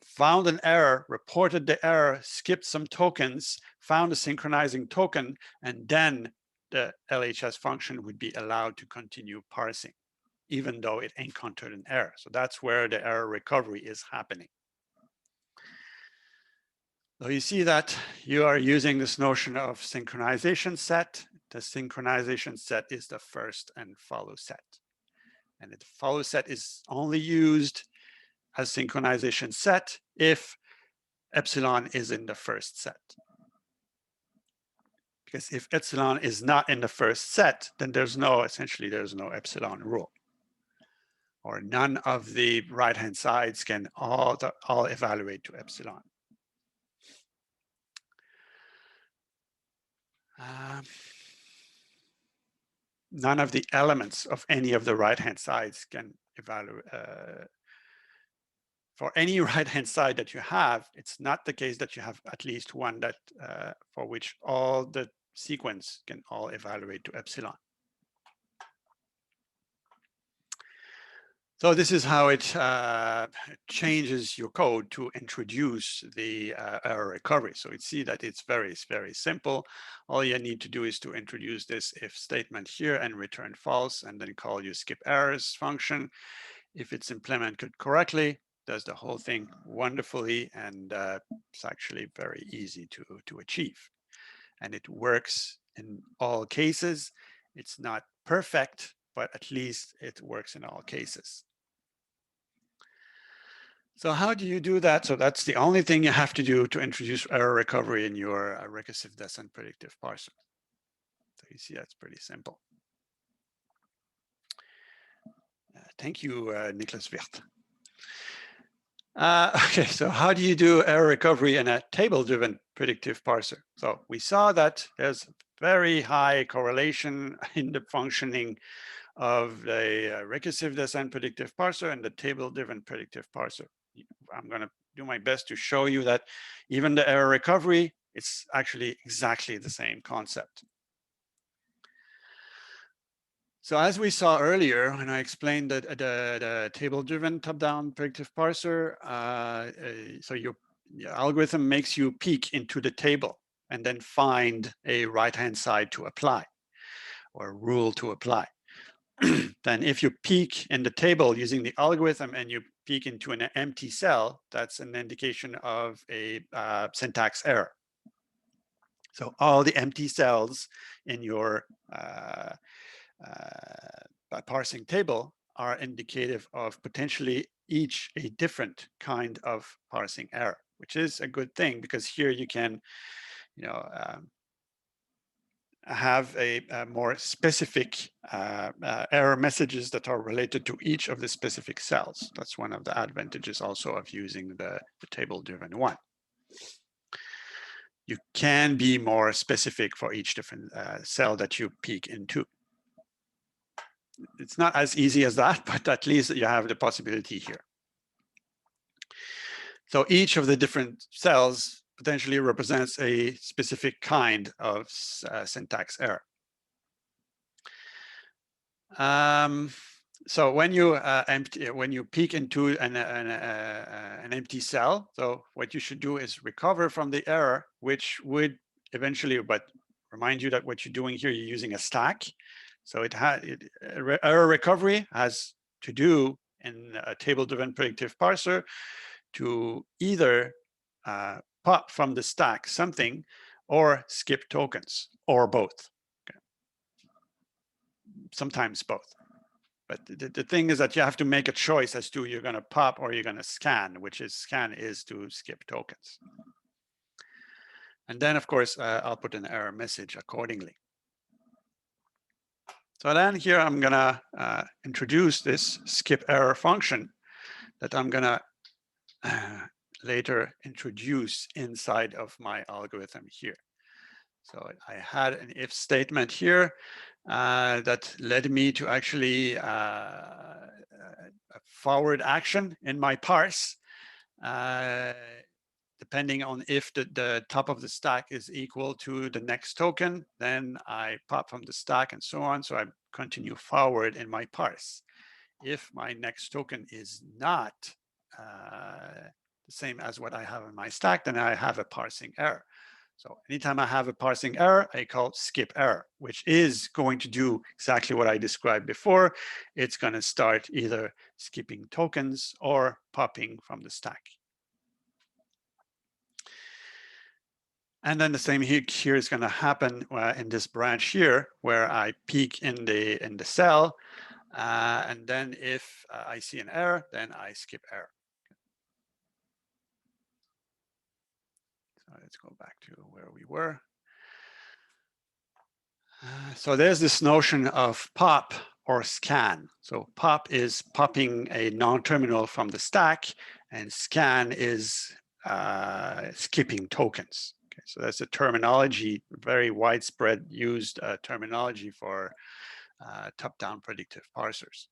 found an error, reported the error, skipped some tokens, found a synchronizing token, and then the LHS function would be allowed to continue parsing, even though it encountered an error. So that's where the error recovery is happening. So you see that you are using this notion of synchronization set. The synchronization set is the first and follow set. And the follow set is only used as synchronization set if epsilon is in the first set. Because if epsilon is not in the first set, then essentially there's no epsilon rule. Or none of the right-hand sides can all evaluate to epsilon. None of the elements of any of the right-hand sides can evaluate. For any right-hand side that you have, it's not the case that you have at least one that for which all the sequence can all evaluate to epsilon. So this is how it changes your code to introduce the error recovery. So you see that it's very, very simple. All you need to do is to introduce this if statement here and return false, and then call your skip errors function. If it's implemented correctly, does the whole thing wonderfully, and it's actually very easy to achieve. And it works in all cases. It's not perfect, but at least it works in all cases. So how do you do that? So that's the only thing you have to do to introduce error recovery in your recursive descent predictive parser. So you see that's pretty simple. Thank you, Niklas Wirth. Okay, so how do you do error recovery in a table-driven predictive parser? So we saw that there's very high correlation in the functioning of the recursive descent predictive parser and the table-driven predictive parser. I'm going to do my best to show you that even the error recovery, it's actually exactly the same concept. So as we saw earlier, when I explained that the table-driven top-down predictive parser, so your algorithm makes you peek into the table and then find a right-hand side to apply or a rule to apply. Then if you peek in the table using the algorithm and you peek into an empty cell, that's an indication of a syntax error. So all the empty cells in your parsing table are indicative of potentially each a different kind of parsing error, which is a good thing because here you can, have a more specific error messages that are related to each of the specific cells. That's one of the advantages also of using the table-driven one. You can be more specific for each different cell that you peek into. It's not as easy as that, but at least you have the possibility here. So each of the different cells potentially represents a specific kind of syntax error. So when you peek into an empty cell, so what you should do is recover from the error, which would eventually, but remind you that what you're doing here, you're using a stack. So error recovery has to do in a table-driven predictive parser to either pop from the stack something or skip tokens or both. Okay. Sometimes both. But the thing is that you have to make a choice as to you're going to pop or you're going to scan, which is scan is to skip tokens. And then, of course, I'll put an error message accordingly. So then here I'm going to introduce this skip error function that I'm going to later introduce inside of my algorithm here. So I had an if statement here that led me to actually a forward action in my parse, depending on if the top of the stack is equal to the next token, then I pop from the stack and so on. So I continue forward in my parse. If my next token is not the same as what I have in my stack, then I have a parsing error. So anytime I have a parsing error, I call skip error, which is going to do exactly what I described before. It's going to start either skipping tokens or popping from the stack. And then the same here is going to happen in this branch here, where I peek in the cell, and then if I see an error, then I skip error. So let's go back to where we were. So there's this notion of pop or scan. So pop is popping a non-terminal from the stack, and scan is skipping tokens. Okay, so that's a terminology, very widespread used terminology for top-down predictive parsers.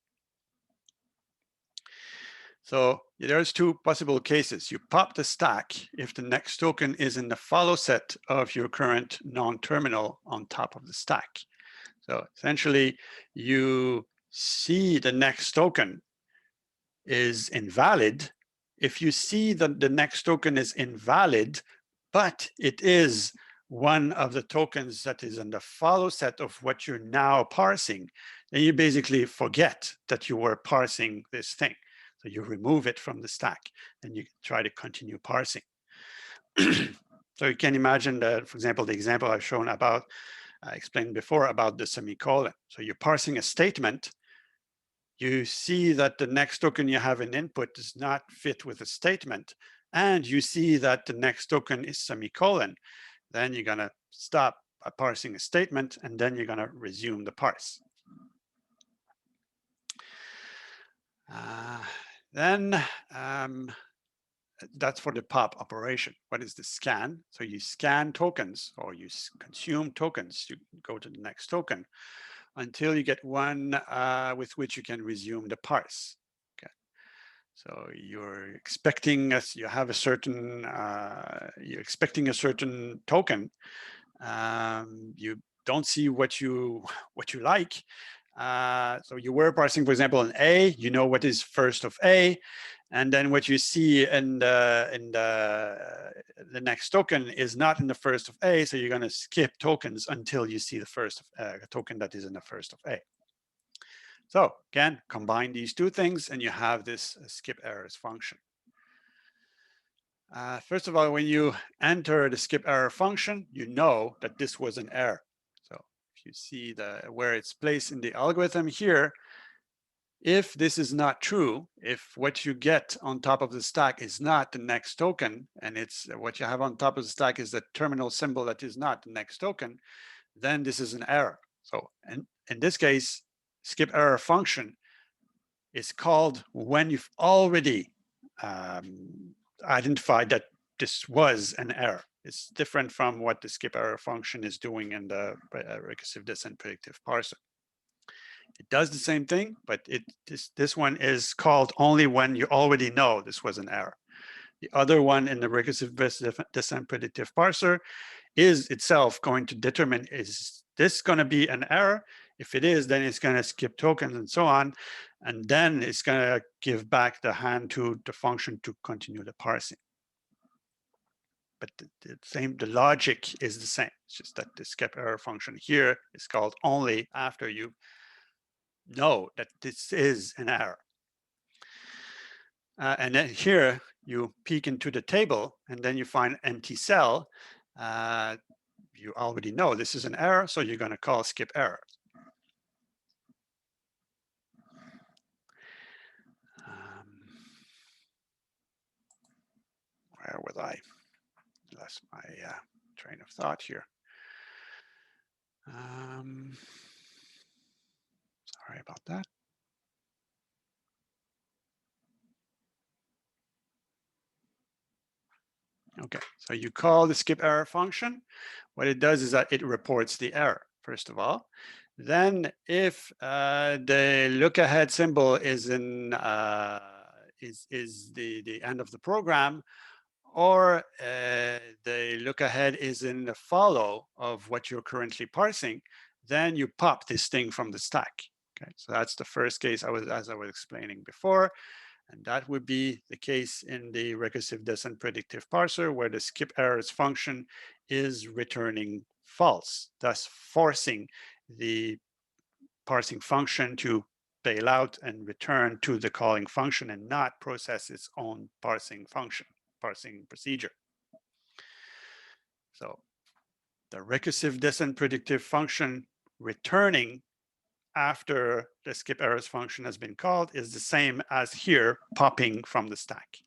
So there's two possible cases. You pop the stack if the next token is in the follow set of your current non-terminal on top of the stack. So essentially, you see the next token is invalid. If you see that the next token is invalid, but it is one of the tokens that is in the follow set of what you're now parsing, then you basically forget that you were parsing this thing. So you remove it from the stack and you try to continue parsing. So you can imagine that, for example, the example I've shown about, I explained before about the semicolon. So you're parsing a statement. You see that the next token you have in input does not fit with the statement, and you see that the next token is semicolon. Then you're going to stop parsing a statement, and then you're going to resume the parse. That's for the pop operation. What is the scan? So you scan tokens, or you consume tokens. You go to the next token until you get one with which you can resume the parse. Okay. So you're expecting, as you have a certain, you're expecting a certain token. You don't see what you like. So you were parsing, for example, an A. You know what is first of A. And then what you see in the next token is not in the first of A, so you're going to skip tokens until you see the first token that is in the first of A. So again, combine these two things and you have this skip errors function. First of all, when you enter the skip error function, you know that this was an error. So if you see where it's placed in the algorithm here, if this is not true, if what you get on top of the stack is not the next token, and it's what you have on top of the stack is the terminal symbol that is not the next token, then this is an error. So in this case, skip error function is called when you've already identified that this was an error. It's different from what the skip error function is doing in the recursive descent predictive parser. It does the same thing, but this one is called only when you already know this was an error. The other one in the recursive descent predictive parser is itself going to determine, is this going to be an error? If it is, then it's going to skip tokens and so on. And then it's going to give back the hand to the function to continue the parsing. But the logic is the same. It's just that the skip error function here is called only after you know that this is an error. And then here you peek into the table and then you find empty cell. You already know this is an error, so you're going to call skip error. Where was I? Lost my train of thought here. Sorry about that. Okay, so you call the skip error function. What it does is that it reports the error, first of all. Then if the look ahead symbol is in is the end of the program, or the look ahead is in the follow of what you're currently parsing, then you pop this thing from the stack. Okay, so that's the first case as I was explaining before. And that would be the case in the recursive descent predictive parser, where the skip errors function is returning false, thus forcing the parsing function to bail out and return to the calling function and not process its own parsing function, parsing procedure. So the recursive descent predictive function returning after the skip errors function has been called is the same as here popping from the stack.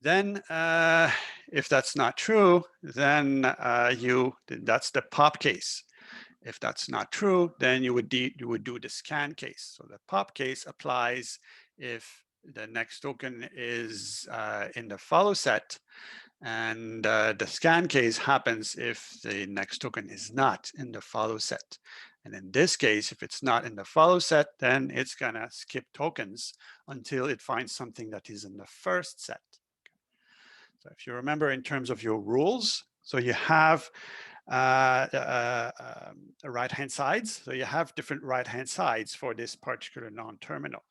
Then if that's not true, then that's the pop case. If that's not true, then you would do the scan case. So the pop case applies if the next token is in the follow set, and the scan case happens if the next token is not in the follow set. And in this case, if it's not in the follow set, then it's gonna skip tokens until it finds something that is in the first set. So if you remember in terms of your rules, so you have right-hand sides. So you have different right-hand sides for this particular non-terminal.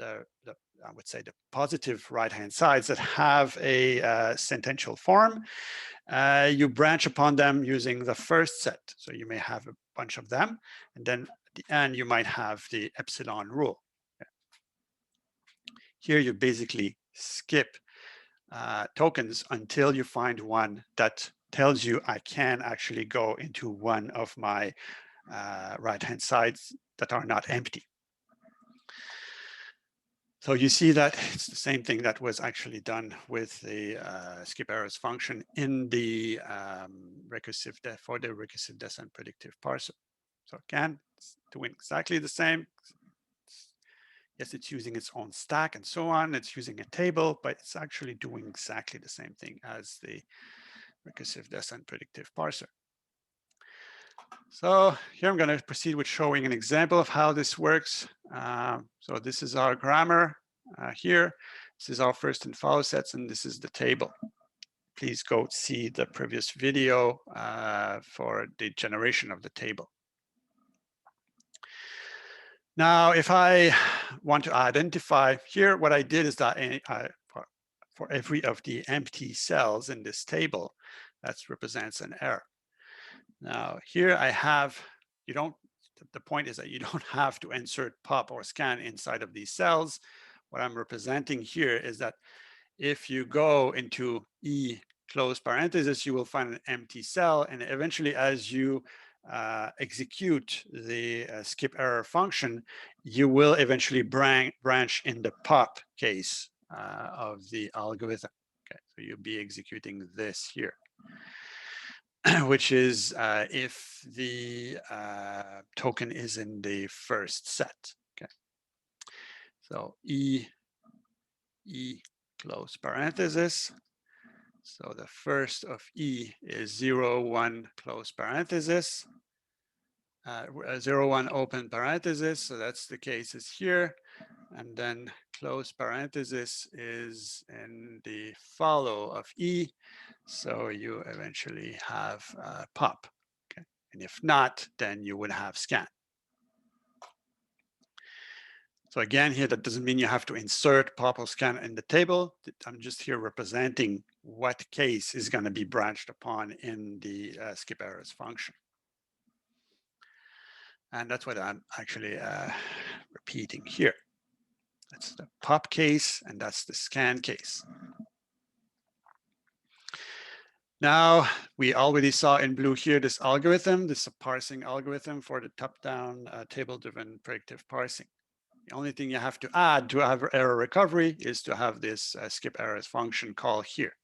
I would say the positive right-hand sides that have a sentential form, you branch upon them using the first set. So you may have a bunch of them, and then at the end you might have the epsilon rule. Here you basically skip tokens until you find one that tells you I can actually go into one of my right-hand sides that are not empty. So you see that it's the same thing that was actually done with the skip errors function in the recursive descent predictive parser. So again, it's doing exactly the same. Yes, it's using its own stack and so on. It's using a table, but it's actually doing exactly the same thing as the recursive descent predictive parser. So here I'm going to proceed with showing an example of how this works. So this is our grammar here. This is our first and follow sets, and this is the table. Please go see the previous video for the generation of the table. Now, if I want to identify here, what I did is that for every of the empty cells in this table, that represents an error. Now, here I have, the point is that you don't have to insert pop or scan inside of these cells. What I'm representing here is that if you go into E close parenthesis, you will find an empty cell, and eventually as you execute the skip error function, you will eventually branch in the pop case of the algorithm. Okay, so you'll be executing this here, which is if the token is in the first set. Okay, so E close parenthesis. So the first of E is 0, 1, close parenthesis, 0, 1, open parenthesis. So that's the cases here. And then close parenthesis is in the follow of E. So you eventually have pop. Okay. And if not, then you would have scan. So again, here, that doesn't mean you have to insert pop or scan in the table. I'm just here representing what case is going to be branched upon in the skip errors function. And that's what I'm actually repeating here. That's the pop case, and that's the scan case. Now, we already saw in blue here this algorithm. This is a parsing algorithm for the top-down table-driven predictive parsing. The only thing you have to add to have error recovery is to have this skip errors function call here.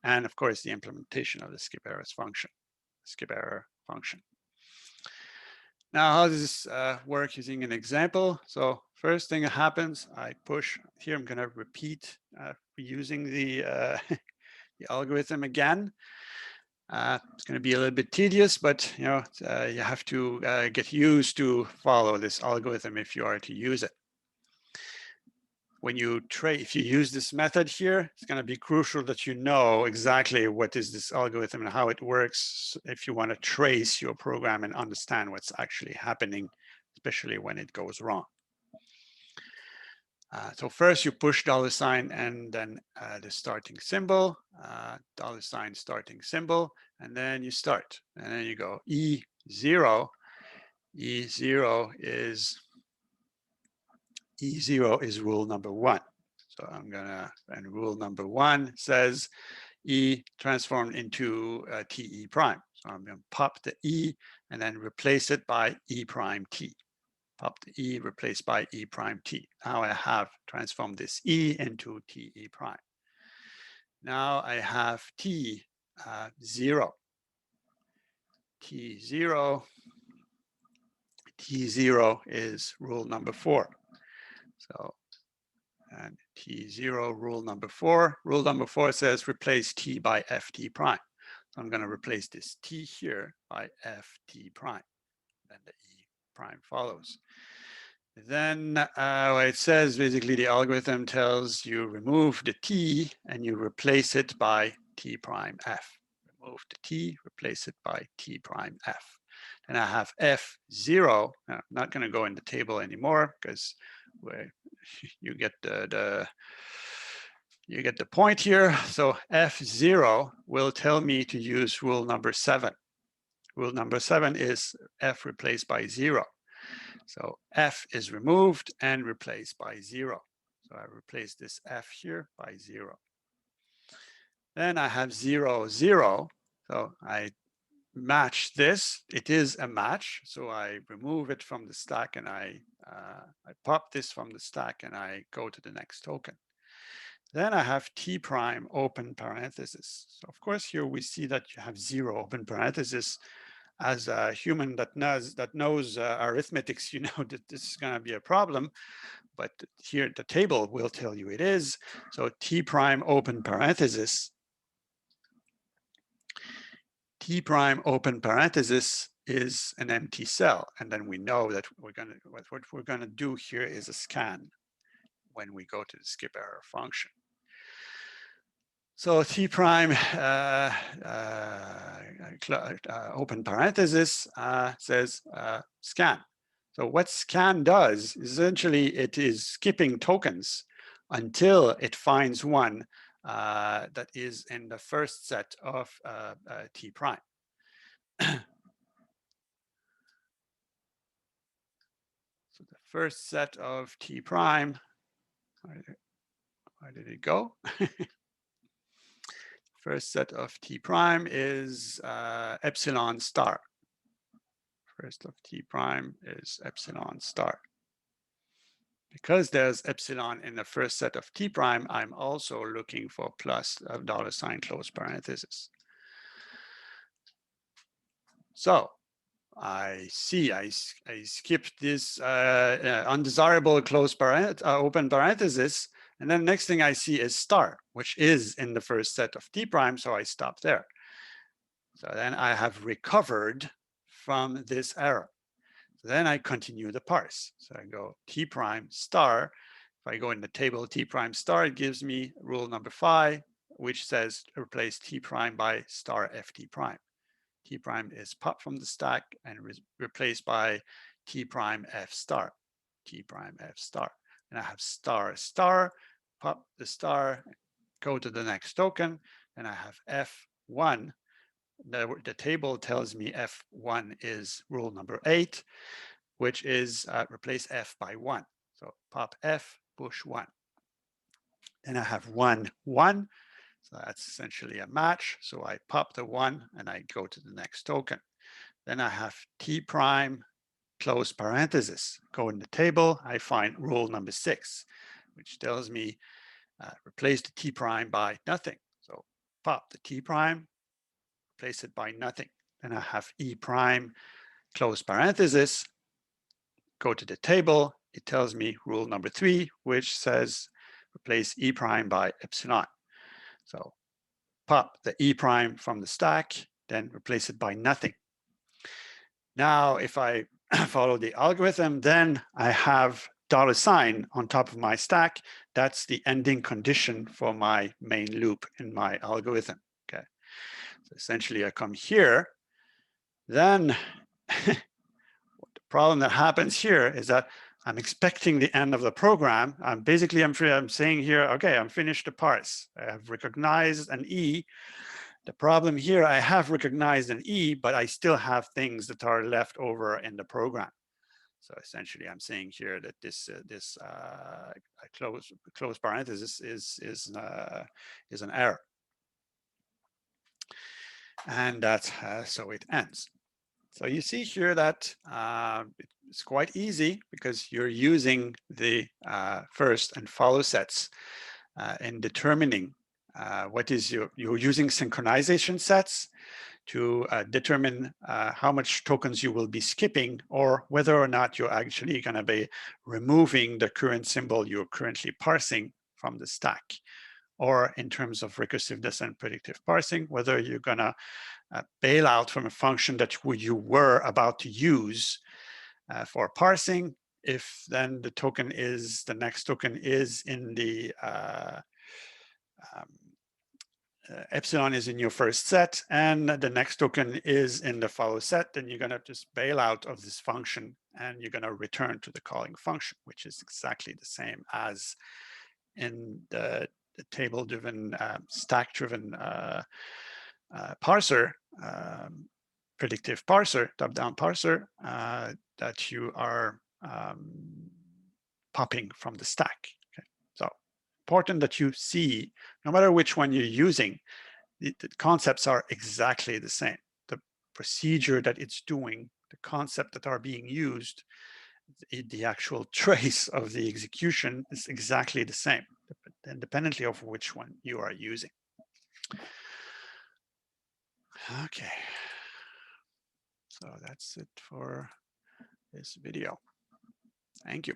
And of course, the implementation of the skip errors function, skip error function. Now, how does this work using an example? So first thing that happens, I push here. I'm going to repeat using the, the algorithm again. It's going to be a little bit tedious, but you have to get used to follow this algorithm if you are to use it. When you if you use this method here, it's going to be crucial that you know exactly what is this algorithm and how it works if you want to trace your program and understand what's actually happening, especially when it goes wrong. So first you push $, and then the starting symbol, $, starting symbol, and then you start. And then you go E0. E0 is rule number 1. So I'm gonna, and rule number 1 says E transformed into TE prime. So I'm gonna pop the E and then replace it by E prime T. Pop the E replaced by E prime T. Now I have transformed this E into TE prime. Now I have T0. T0 is rule number 4. So, and T0, rule number 4. Rule number 4 says replace T by Ft prime. So I'm going to replace this T here by Ft prime. Then the E prime follows. Then it says basically the algorithm tells you remove the T and you replace it by T prime F. Remove the T, replace it by T prime F. And I have F0. I'm not going to go in the table anymore because you get the point here. So F0 will tell me to use rule number 7. Rule number 7 is F replaced by 0. So F is removed and replaced by 0. So I replace this F here by 0. Then I have 0, 0. So I match this. It is a match. So I remove it from the stack and I pop this from the stack and I go to the next token. Then I have T prime open parenthesis. So of course here we see that you have 0 open parenthesis. As a human that knows arithmetics, you know that this is going to be a problem. But here the table will tell you it is. So T prime open parenthesis. T prime open parenthesis is an empty cell. And then we know that what we're going to do here is a scan when we go to the skip error function. So T prime open parenthesis says scan. So what scan does, essentially it is skipping tokens until it finds one that is in the first set of T prime. So the first set of T prime, where did it go? First set of T prime is epsilon star. First of T prime is epsilon star. Because there's epsilon in the first set of T prime, I'm also looking for plus $, close parenthesis. So I see I skipped this undesirable open parenthesis. And then the next thing I see is star, which is in the first set of T prime. So I stop there. So then I have recovered from this error. So then I continue the parse. So I go T prime star. If I go in the table T prime star, it gives me rule number 5, which says replace T prime by star Ft prime. T prime is popped from the stack and replaced by T prime F star. T prime F star. And I have star star, pop the star, go to the next token, and I have F1. The table tells me F1 is rule number 8, which is replace F by 1. So pop F, push 1. Then I have 1, 1. So that's essentially a match. So I pop the 1 and I go to the next token. Then I have T prime, close parenthesis. Go in the table, I find rule number 6, which tells me replace the T prime by nothing. So pop the T prime, replace it by nothing. Then I have E prime, close parenthesis. Go to the table, it tells me rule number 3, which says replace E prime by epsilon. So pop the E prime from the stack, then replace it by nothing. Now, if I follow the algorithm, then I have $, on top of my stack. That's the ending condition for my main loop in my algorithm. Okay. So essentially, I come here. Then the problem that happens here is that I'm expecting the end of the program. I'm saying here, okay, I'm finished the parse. I have recognized an E. The problem here, I have recognized an E, but I still have things that are left over in the program. So essentially, I'm saying here that this close parenthesis is an error, and that's so it ends. So you see here that it's quite easy because you're using the first and follow sets in determining You're using synchronization sets to determine how much tokens you will be skipping, or whether or not you're actually going to be removing the current symbol you're currently parsing from the stack. Or in terms of recursiveness and predictive parsing, whether you're going to bail out from a function that you were about to use for parsing, if then the next token is in the epsilon is in your first set, and the next token is in the follow set, then you're going to just bail out of this function, and you're going to return to the calling function, which is exactly the same as in the table-driven, stack-driven parser, predictive parser, top-down parser, that you are popping from the stack. Okay. So important that you see, no matter which one you're using, the concepts are exactly the same. The procedure that it's doing, the concept that are being used, the actual trace of the execution is exactly the same, independently of which one you are using. Okay. So that's it for this video. Thank you.